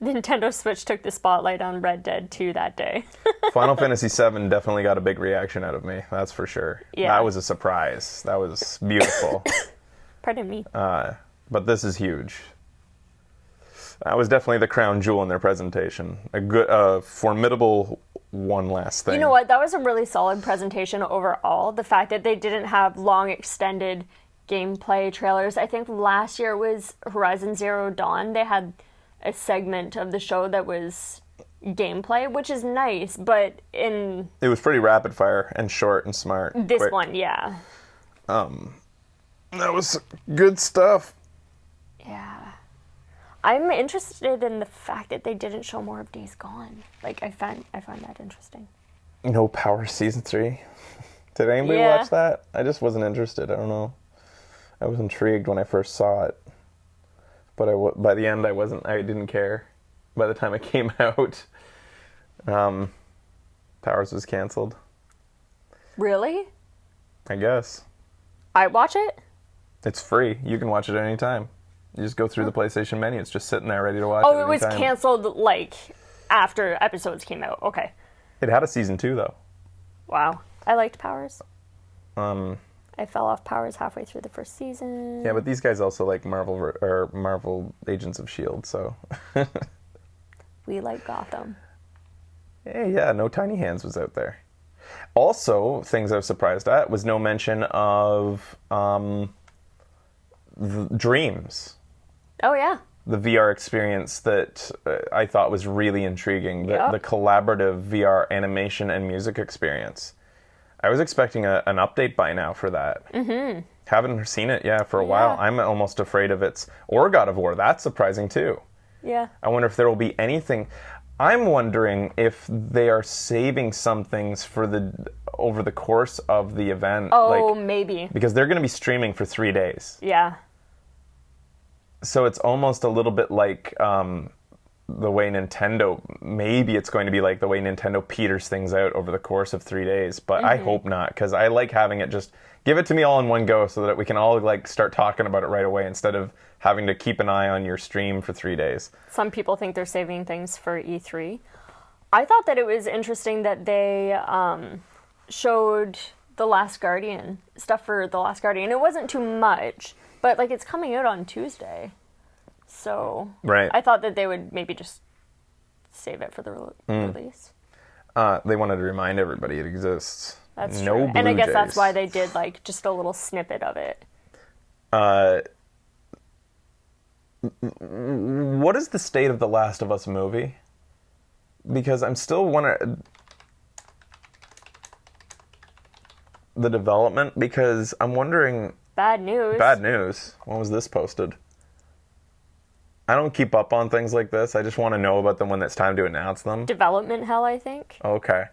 Nintendo Switch took the spotlight on Red Dead 2 that day. Final Fantasy VII definitely got a big reaction out of me. That's for sure. Yeah. That was a surprise. That was beautiful. Pardon me. But this is huge. That was definitely the crown jewel in their presentation. A good, formidable one last thing. You know what? That was a really solid presentation overall. The fact that they didn't have long extended gameplay trailers. I think last year was Horizon Zero Dawn. They had a segment of the show that was gameplay, which is nice, but in It was pretty rapid fire and short and smart. this quick. one, yeah. That was good stuff. Yeah. I'm interested in the fact that they didn't show more of Days Gone. Like, I find that interesting. No Power Season 3. Did anybody Yeah. watch that? I just wasn't interested. I don't know. I was intrigued when I first saw it. But by the end, I didn't care. By the time it came out, Powers was canceled. Really? I guess. I watch it? It's free. You can watch it at any time. You just go through the PlayStation menu. It's just sitting there ready to watch. Oh, at it was any time. canceled, like, after episodes came out. Okay. It had a season 2 though. Wow. I liked Powers. I fell off Powers halfway through the first season. Yeah, but these guys also like Marvel Agents of S.H.I.E.L.D., so... We like Gotham. Hey, yeah, no Tiny Hands was out there. Also, things I was surprised at was no mention of Dreams. Oh, yeah. The VR experience that I thought was really intriguing. Yep. The collaborative VR animation and music experience. I was expecting an update by now for that. Mm-hmm. Haven't seen it, for a while. I'm almost afraid of its... Or God of War. That's surprising, too. Yeah. I wonder if there will be anything... I'm wondering if they are saving some things for over the course of the event. Oh, maybe. Because they're going to be streaming for 3 days. Yeah. So it's almost a little bit like the way Nintendo... Maybe it's going to be like the way Nintendo peters things out over the course of 3 days. But I hope not, because I like having it just... Give it to me all in one go so that we can all like start talking about it right away instead of having to keep an eye on your stream for 3 days. Some people think they're saving things for E3. I thought that it was interesting that they showed The Last Guardian, stuff for The Last Guardian. It wasn't too much, but like it's coming out on Tuesday. So right. I thought that they would maybe just save it for the release. They wanted to remind everybody it exists. That's no true. Blue And I guess Jays. that's why they did like just a little snippet of it. What is the state of the Last of Us movie? Because I'm still wondering the development, because I'm wondering... Bad news. Bad news. When was this posted? I don't keep up on things like this. I just want to know about them when it's time to announce them. Development hell, I think. Okay.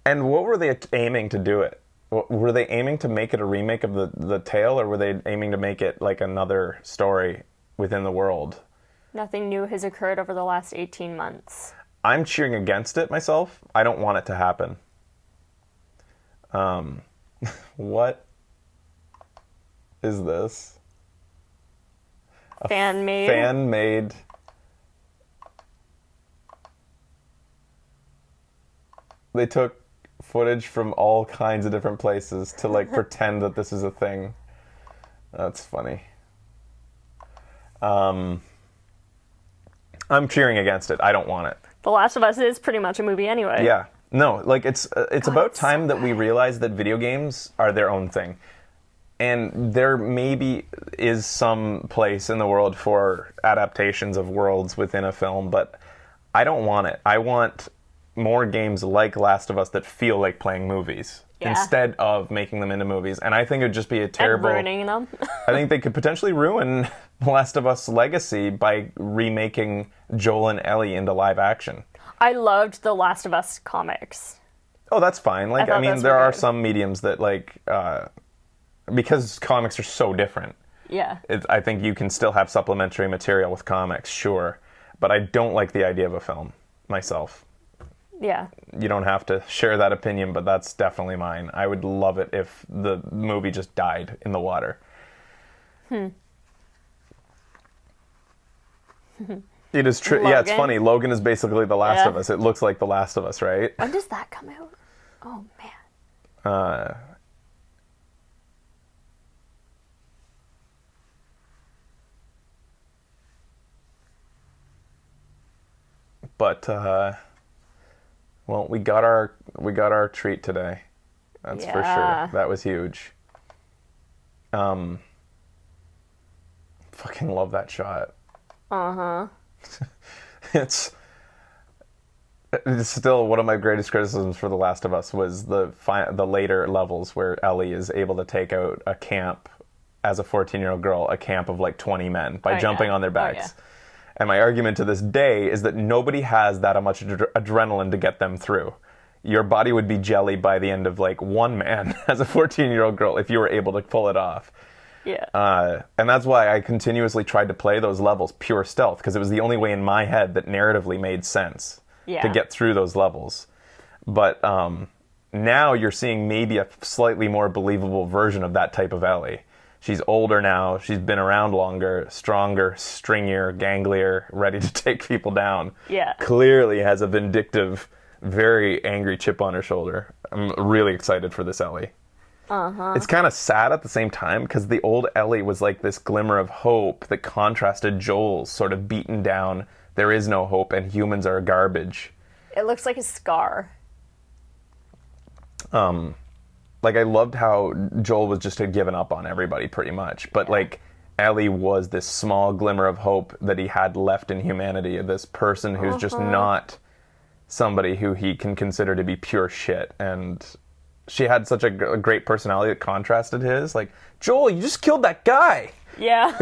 And what were they aiming to do it? Were they aiming to make it a remake of the tale, or were they aiming to make it like another story within the world? Nothing new has occurred over the last 18 months. I'm cheering against it myself. I don't want it to happen. What is this? Fan-made? Fan-made. They took footage from all kinds of different places to like pretend that this is a thing. That's funny. I'm cheering against it. I don't want it. The Last of Us is pretty much a movie anyway. Yeah. No, like it's about time that we realize that video games are their own thing. And there maybe is some place in the world for adaptations of worlds within a film, but I don't want it. I want more games like Last of Us that feel like playing movies instead of making them into movies. And I think it would just be a terrible... And ruining them. I think they could potentially ruin Last of Us legacy by remaking Joel and Ellie into live action. I loved the Last of Us comics. Oh, that's fine. Like, I mean, there are some mediums that, like, because comics are so different. Yeah. I think you can still have supplementary material with comics, sure. But I don't like the idea of a film, myself. Yeah. You don't have to share that opinion, but that's definitely mine. I would love it if the movie just died in the water. It is true. Yeah, it's funny. Logan is basically The Last of Us. It looks like The Last of Us, right? When does that come out? Oh, man. But well, we got our treat today. That's for sure. That was huge. Fucking love that shot. It's still one of my greatest criticisms for The Last of Us was the later levels where Ellie is able to take out a camp as a 14-year-old girl, a camp of like 20 men by jumping on their backs. And my argument to this day is that nobody has that much adrenaline to get them through. Your body would be jelly by the end of like one man as a 14-year-old girl if you were able to pull it off. Yeah. And that's why I continuously tried to play those levels pure stealth, because it was the only way in my head that narratively made sense to get through those levels. But now you're seeing maybe a slightly more believable version of that type of Ellie. She's older now. She's been around longer, stronger, stringier, ganglier, ready to take people down. Yeah. Clearly has a vindictive, very angry chip on her shoulder. I'm really excited for this Ellie. It's kind of sad at the same time because the old Ellie was like this glimmer of hope that contrasted Joel's sort of beaten down, there is no hope and humans are garbage. It looks like a scar. Like, I loved how Joel was just had given up on everybody pretty much. But, like, Ellie was this small glimmer of hope that he had left in humanity, this person who's just not somebody who he can consider to be pure shit. And she had such a great personality that contrasted his. Like, Joel, you just killed that guy. Yeah.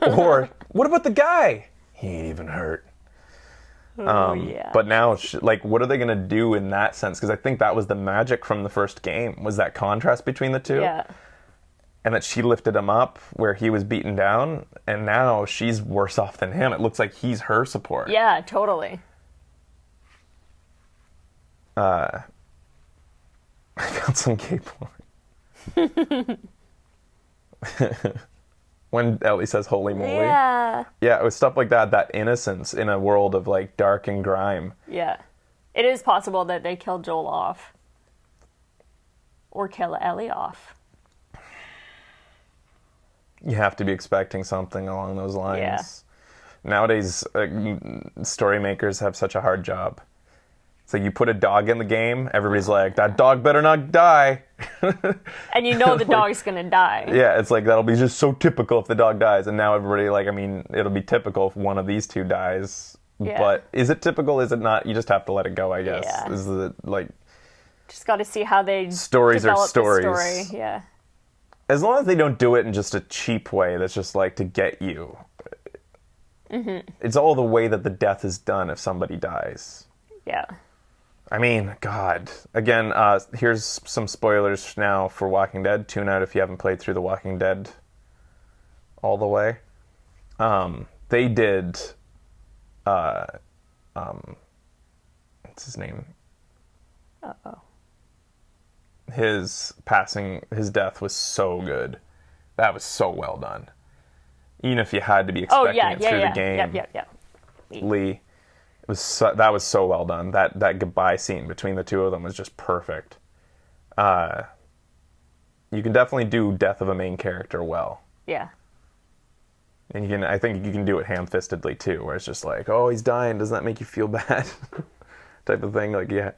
Or, what about the guy? He ain't even hurt. But now, like, what are they going to do in that sense? Because I think that was the magic from the first game, was that contrast between the two. Yeah. And that she lifted him up where he was beaten down, and now she's worse off than him. It looks like he's her support. Yeah, totally. I found some gay porn. When Ellie says holy moly. Yeah. Yeah, it was stuff like that, that innocence in a world of like dark and grime. Yeah. It is possible that they kill Joel off. Or kill Ellie off. You have to be expecting something along those lines. Yeah. Nowadays, story makers have such a hard job. So you put a dog in the game, everybody's like, that dog better not die. And you know the dog's going to die. Yeah, it's like, that'll be just so typical if the dog dies. And now everybody, like, I mean, it'll be typical if one of these two dies. Yeah. But is it typical? Is it not? You just have to let it go, I guess. Yeah. Is the, like... Just got to see how they Stories are develop stories. the story. Yeah. As long as they don't do it in just a cheap way that's just like to get you. Mm-hmm. It's all the way that the death is done if somebody dies. Yeah. I mean, God. Again, here's some spoilers now for Walking Dead. Tune out if you haven't played through The Walking Dead all the way. They did... what's his name? Uh-oh. His death was so good. That was so well done. Even if you had to be expecting it through the game. Yep. Lee. That was so well done. That goodbye scene between the two of them was just perfect. You can definitely do death of a main character well. Yeah. And I think you can do it ham-fistedly too, where it's just like, oh, he's dying, doesn't that make you feel bad? Type of thing. Like, yeah.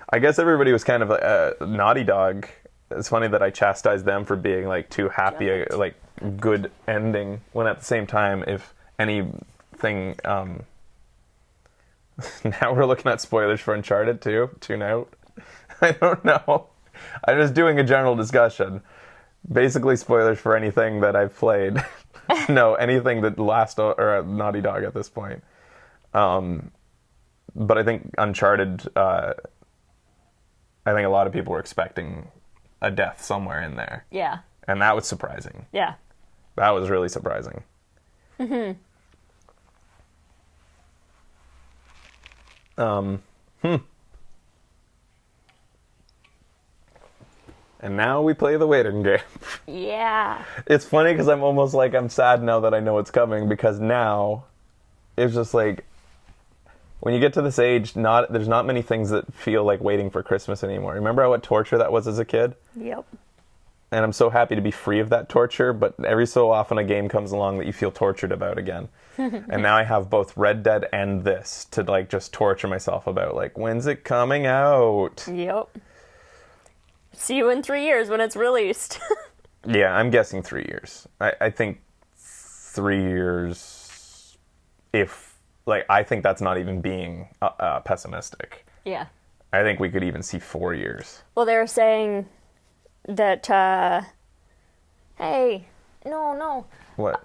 I guess everybody was kind of a Naughty Dog. It's funny that I chastised them for being like too happy, like good ending, when at the same time, if anything, now we're looking at spoilers for Uncharted 2. Tune out. I don't know. I'm just doing a general discussion. Basically spoilers for anything that I've played. No, anything that or Naughty Dog at this point. But I think Uncharted, I think a lot of people were expecting a death somewhere in there. Yeah. And that was surprising. Yeah. That was really surprising. Mm-hmm. And now we play the waiting game. Yeah. It's funny because I'm almost like I'm sad now that I know it's coming, because now it's just like when you get to this age, there's not many things that feel like waiting for Christmas anymore. Remember what torture that was as a kid? Yep. And I'm so happy to be free of that torture, but every so often a game comes along that you feel tortured about again. And now I have both Red Dead and this to like just torture myself about, like, when's it coming out? Yep. See you in 3 years when it's released. Yeah, I'm guessing 3 years. I think 3 years, I think that's not even being pessimistic. Yeah. I think we could even see 4 years. Well, they were saying that, hey, no. What?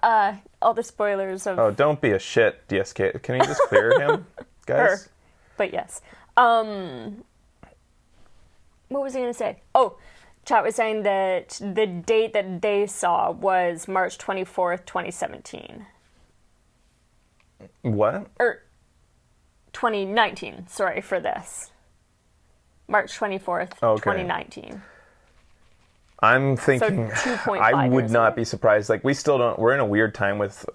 All the spoilers of... Oh, don't be a shit, DSK. Can you just clear him, guys? Her. But yes. What was I going to say? Oh, chat was saying that the date that they saw was March 24th, 2017. What? 2019, sorry for this. March 24th, Okay. 2019. I'm thinking, So 2.5 I would years not ago. be surprised. Like, we're in a weird time with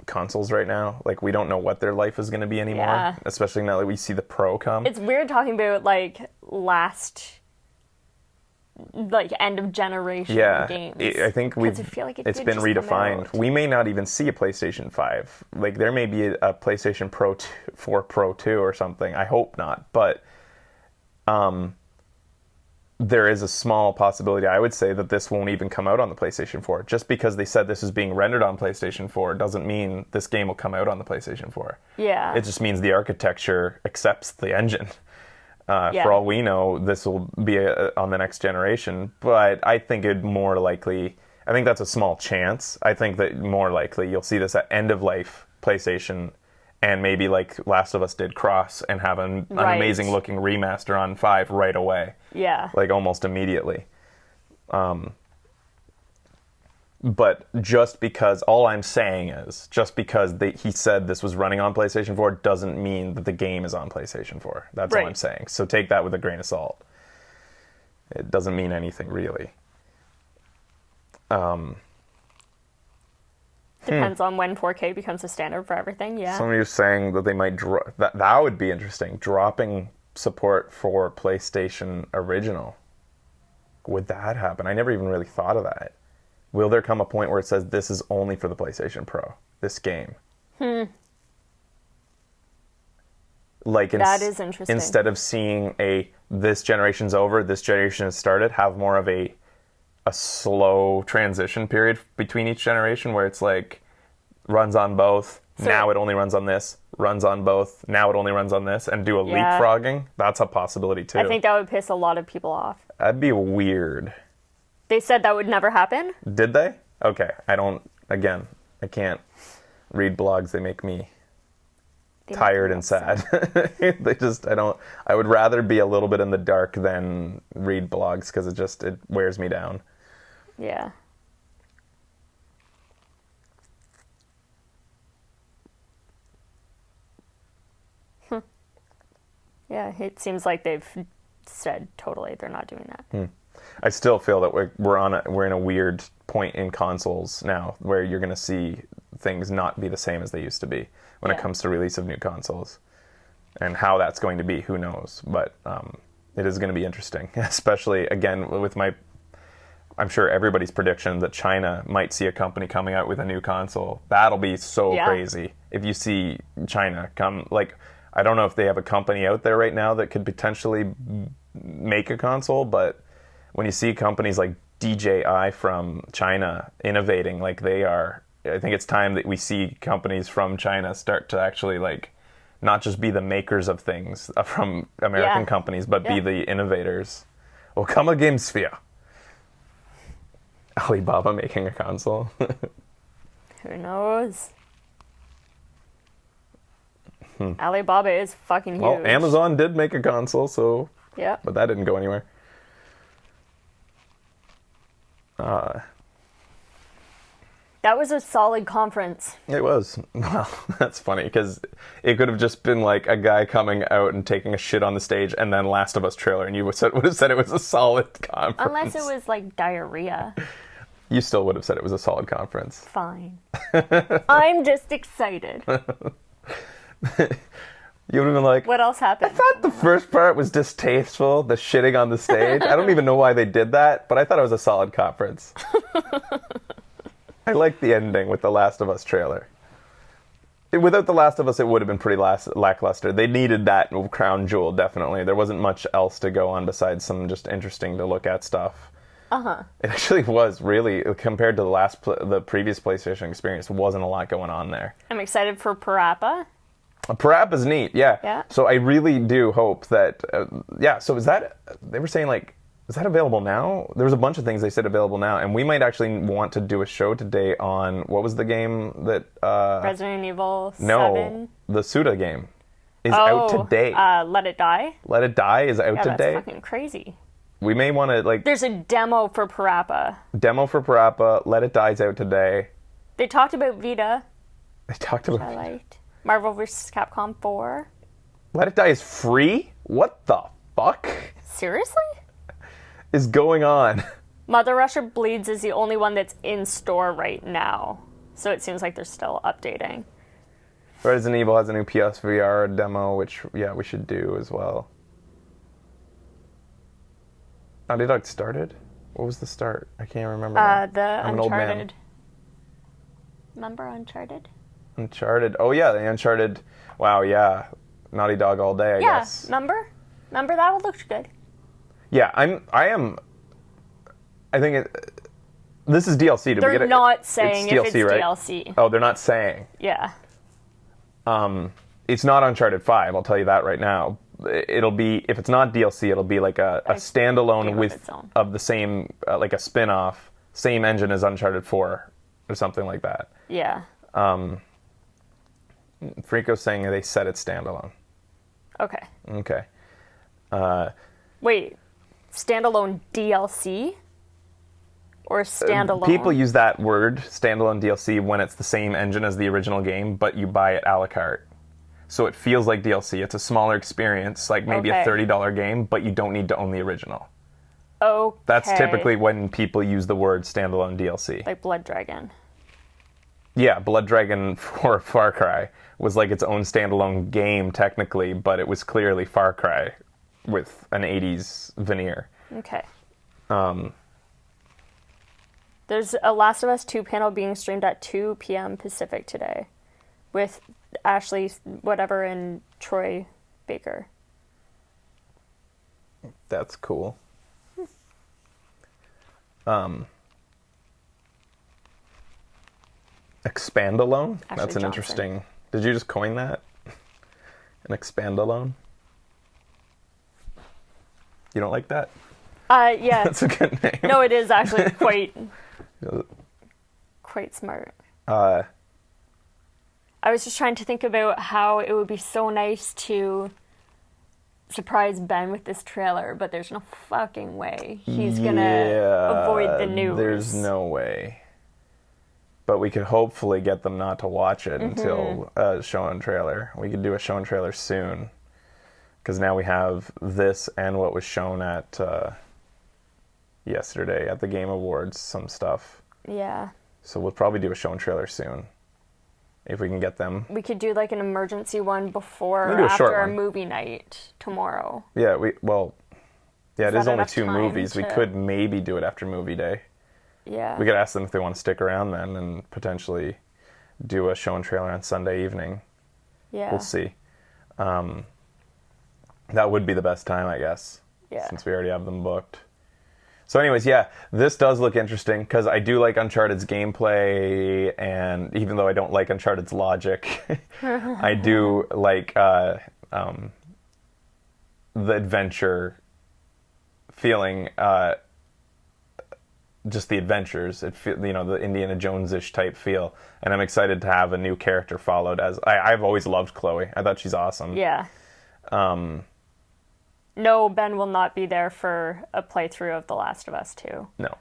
consoles right now. Like, we don't know what their life is going to be anymore. Yeah. Especially now that we see the Pro come. It's weird talking about, like, end of generation games. I think 'Cause I feel like it's did been just come redefined. out. We may not even see a PlayStation 5. Like, there may be a PlayStation 4 Pro 2 or something. I hope not. But there is a small possibility, I would say, that this won't even come out on the PlayStation 4. Just because they said this is being rendered on PlayStation 4 doesn't mean this game will come out on the PlayStation 4. Yeah. It just means the architecture accepts the engine. Yeah. For all we know, this will be on the next generation. But I think I think that's a small chance. I think that more likely you'll see this at end of life PlayStation, and maybe like Last of Us did cross and have an Right. amazing looking remaster on 5 right away. Yeah. Like almost immediately. But just because, all I'm saying is, just because he said this was running on PlayStation 4 doesn't mean that the game is on PlayStation 4. That's all Right. I'm saying. So take that with a grain of salt. It doesn't mean anything really. Depends on when 4K becomes a standard for everything, yeah. Somebody was saying that they might that would be interesting. Dropping support for PlayStation Original. Would that happen? I never even really thought of that. Will there come a point where it says this is only for the PlayStation Pro, this game? Like that is interesting. Instead of seeing this generation's over, this generation has started, have more of a slow transition period between each generation where it's like runs on both, now it only runs on this, runs on both, now it only runs on this, and do a leapfrogging. That's a possibility too. I think that would piss a lot of people off. That'd be weird. They said that would never happen? Did they? Okay. I can't read blogs. They make me tired and sad. I would rather be a little bit in the dark than read blogs because it wears me down. Yeah. Yeah, it seems like they've said totally they're not doing that. I still feel that we're in a weird point in consoles now where you're going to see things not be the same as they used to be when it comes to release of new consoles. And how that's going to be, who knows? But it is going to be interesting, especially, again, with I'm sure everybody's prediction that China might see a company coming out with a new console. That'll be so crazy if you see China come. Like, I don't know if they have a company out there right now that could potentially make a console, but when you see companies like DJI from China innovating like they are, I think it's time that we see companies from China start to actually not just be the makers of things from American companies, but be the innovators. Well, come a GameSphere. Alibaba making a console. Who knows? Alibaba is fucking huge. Well, Amazon did make a console, so... Yeah. But that didn't go anywhere. That was a solid conference. It was. Well, that's funny, because it could have just been like a guy coming out and taking a shit on the stage and then Last of Us trailer, and you would have said it was a solid conference. Unless it was like diarrhea. You still would have said it was a solid conference. Fine. I'm just excited. You would have been like, what else happened? I thought the first part was distasteful, the shitting on the stage. I don't even know why they did that, but I thought it was a solid conference. I liked the ending with the Last of Us trailer. Without the Last of Us, it would have been pretty lackluster. They needed that crown jewel, definitely. There wasn't much else to go on besides some just interesting to look at stuff. It actually was really, compared to the previous PlayStation experience, wasn't a lot going on there. I'm excited for Parappa. Parappa's neat, yeah. So I really do hope that, so is that, they were saying is that available now? There was a bunch of things they said available now, and we might actually want to do a show today on, what was the game that... Resident Evil 7? No, the Suda game is out today. Let It Die? Let It Die is out today? That's fucking crazy. We may want to, There's a demo for Parappa. Let It Die is out today. They talked about Vita. They talked about I liked. Marvel vs. Capcom 4. Let It Die is free? What the fuck? Seriously? Is going on? Mother Russia Bleeds is the only one that's in store right now. So it seems like they're still updating. Resident Evil has a new PSVR demo, which, we should do as well. Naughty Dog started? What was the start? I can't remember. I'm an old man. Remember Uncharted? Uncharted. Oh, yeah, the Uncharted. Wow, yeah. Naughty Dog all day, I guess. Yeah, remember that one looked good. Yeah, I think this is DLC. They're not saying it's DLC, if it's right? DLC. Oh, they're not saying. Yeah. It's not Uncharted 5, I'll tell you that right now. It'll be, if it's not DLC, it'll be like a standalone of the same, like a spin-off, same engine as Uncharted 4 or something like that. Yeah. Frico's saying they said it's standalone. Okay. Wait, standalone DLC? Or standalone? People use that word, standalone DLC, when it's the same engine as the original game, but you buy it a la carte. So it feels like DLC. It's a smaller experience, like maybe a $30 game, but you don't need to own the original. Okay. That's typically when people use the word standalone DLC. Like Blood Dragon. Yeah, Blood Dragon for Far Cry was like its own standalone game technically, but it was clearly Far Cry with an 80s veneer. Okay. There's a Last of Us 2 panel being streamed at 2 p.m. Pacific today with Ashley whatever and Troy Baker. That's cool. Expandalone? Ashley That's an Johnson. interesting... Did you just coin that? An expandalone? You don't like that? Yeah. That's a good name. No, it is actually quite smart. I was just trying to think about how it would be so nice to surprise Ben with this trailer, but there's no fucking way he's gonna avoid the news. There's no way. But we could hopefully get them not to watch it until show and trailer. We could do a show and trailer soon. Because now we have this and what was shown at yesterday at the Game Awards, some stuff. Yeah. So we'll probably do a show and trailer soon. If we can get them. We could do like an emergency one before We'll or do a short after our one. movie night tomorrow. Yeah, it Is is that only enough 2 time movies. We to- could maybe do it after movie day. Yeah. We could ask them if they want to stick around then and potentially do a show and trailer on Sunday evening. Yeah. We'll see. That would be the best time, I guess. Yeah. Since we already have them booked. So anyways, yeah, this does look interesting because I do like Uncharted's gameplay, and even though I don't like Uncharted's logic, I do like the adventure feeling, just the adventures. It the Indiana Jones-ish type feel, and I'm excited to have a new character followed. As I've always loved Chloe. I thought she's awesome. Yeah. No, Ben will not be there for a playthrough of The Last of Us 2. No.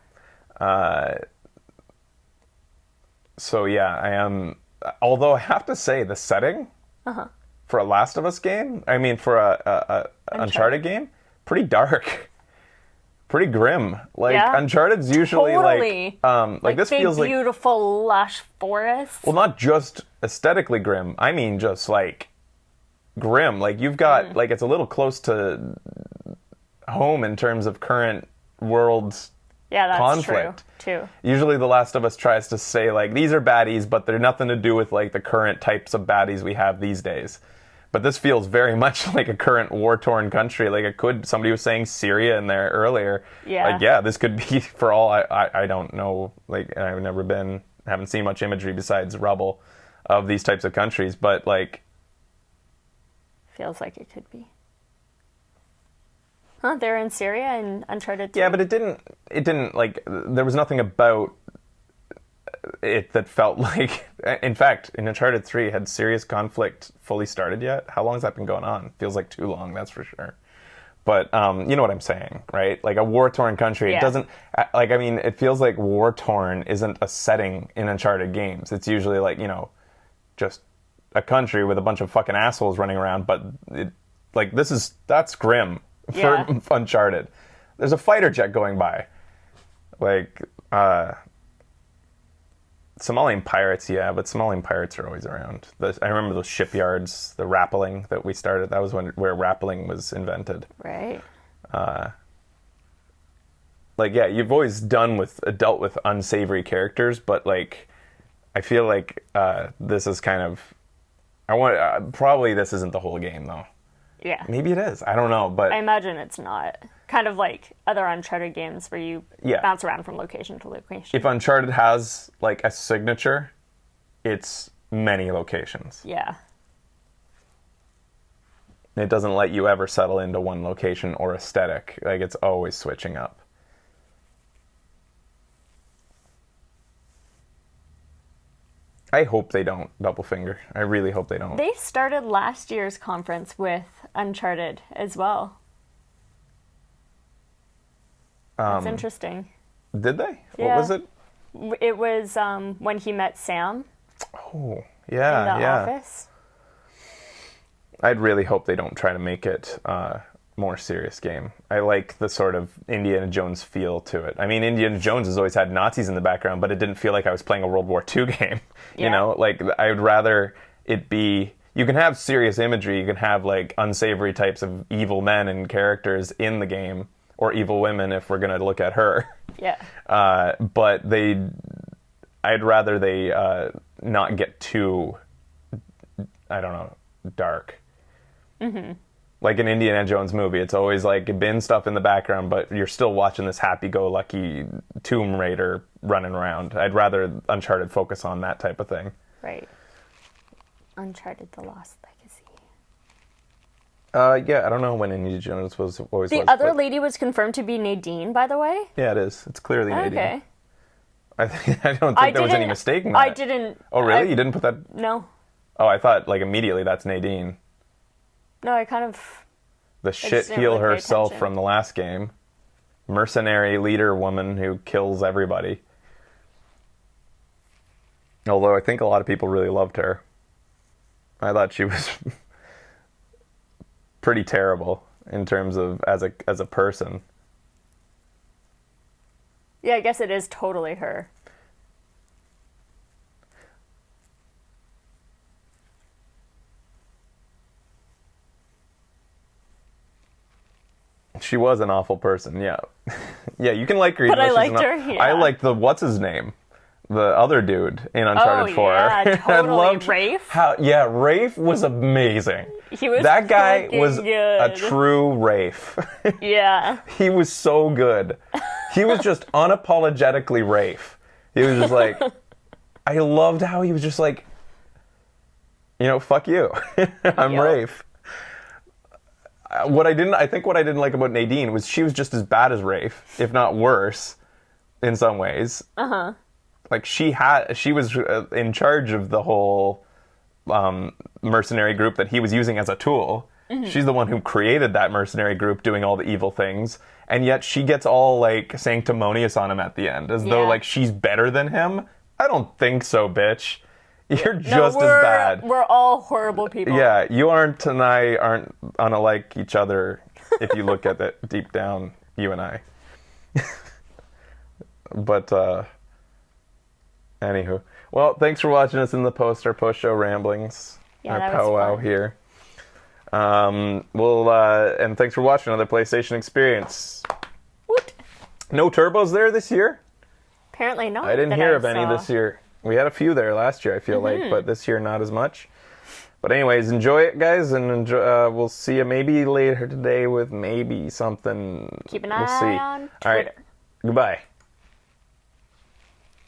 So yeah, I am. Although I have to say, the setting for a Last of Us game, I mean for a Uncharted game, pretty dark, pretty grim. Like Yeah. Uncharted's usually Totally. like this big, feels like beautiful, lush forests. well, not just aesthetically grim. I mean just like grim. Like you've got like it's a little close to home in terms of current world Yeah, that's conflict. true, too. Usually The Last of Us tries to say, like, these are baddies, but they're nothing to do with, like, the current types of baddies we have these days. But this feels very much like a current war-torn country. Like, it could, somebody was saying Syria in there earlier. Yeah. Like, yeah, this could be, for all I don't know, like, I've never been, haven't seen much imagery besides rubble of these types of countries, but, like... Feels like it could be. Huh, they're in Syria and Uncharted 2. Yeah, but it didn't, like, there was nothing about it that felt like, in fact, in Uncharted 3, had serious conflict fully started yet? How long has that been going on? Feels like too long, that's for sure. But, you know what I'm saying, right? Like, a war-torn country, Yeah. it doesn't, like, I mean, it feels like war-torn isn't a setting in Uncharted games. It's usually, like, you know, just a country with a bunch of fucking assholes running around, but, like, that's grim for Yeah. Uncharted. There's a fighter jet going by. Like, Somalian pirates, yeah, but Somalian pirates are always around. I remember those shipyards, the rappelling that we started. That was where rappelling was invented. Right. Like, yeah, you've always dealt with unsavory characters, but, like, I feel like this is kind of... probably this isn't the whole game, though. Yeah. Maybe it is. I don't know, but... I imagine it's not. Kind of like other Uncharted games where you Yeah. bounce around from location to location. If Uncharted has, like, a signature, it's many locations. Yeah. It doesn't let you ever settle into one location or aesthetic. Like, it's always switching up. I hope they don't double finger. I really hope they don't. They started last year's conference with Uncharted as well. That's interesting. Did they? Yeah. What was it? It was when he met Sam Oh, yeah, in the yeah. office. I'd really hope they don't try to make it more serious game. I like the sort of Indiana Jones feel to it. I mean, Indiana Jones has always had Nazis in the background, but it didn't feel like I was playing a World War II game. You know, like I would rather it be. You can have serious imagery. You can have like unsavory types of evil men and characters in the game, or evil women if we're gonna look at her. Yeah. But I'd rather they not get too, I don't know, dark. Mm-hmm. Like an Indiana Jones movie, it's always like been stuff in the background, but you're still watching this happy-go-lucky Tomb Raider running around. I'd rather Uncharted focus on that type of thing. Right. Uncharted: The Lost Legacy. Yeah, I don't know when Indiana Jones was always. The other lady was confirmed to be Nadine, by the way. Yeah, it is. It's clearly Nadine. Okay. I don't think there was any mistake in that. I didn't. Oh, really? You didn't put that? No. Oh, I thought like immediately that's Nadine. No, I kind of. The shit heel herself from the last game. Mercenary leader woman who kills everybody. Although I think a lot of people really loved her. I thought she was pretty terrible in terms of as a person. Yeah, I guess it is totally her. She was an awful person, yeah. Yeah, you can like her. But I liked her, yeah. I liked the, what's his name? The other dude in Uncharted 4. Yeah, totally. I loved Rafe? Rafe was amazing. He was that guy was good. A true Rafe. Yeah. He was so good. He was just unapologetically Rafe. He was just like, I loved how he was just like, fuck you. I'm Rafe. I think what I didn't like about Nadine was she was just as bad as Rafe, if not worse, in some ways. Uh-huh. Like she was in charge of the whole mercenary group that he was using as a tool. Mm-hmm. She's the one who created that mercenary group doing all the evil things, and yet she gets all like sanctimonious on him at the end, as though like she's better than him. I don't think so, bitch. You're just as bad. We're all horrible people. Yeah, you aren't and I aren't unlike each other if you look at it deep down, you and I. But, anywho. Well, thanks for watching us in the post-show ramblings. Yeah, our that was powwow fun. here. And thanks for watching another PlayStation Experience. Woot. No turbos there this year? Apparently not. I didn't hear of any this year. We had a few there last year, I feel like, but this year not as much. But anyways, enjoy it, guys, and we'll see you maybe later today with maybe something. Keep an we'll eye see. on Twitter. All right. Goodbye.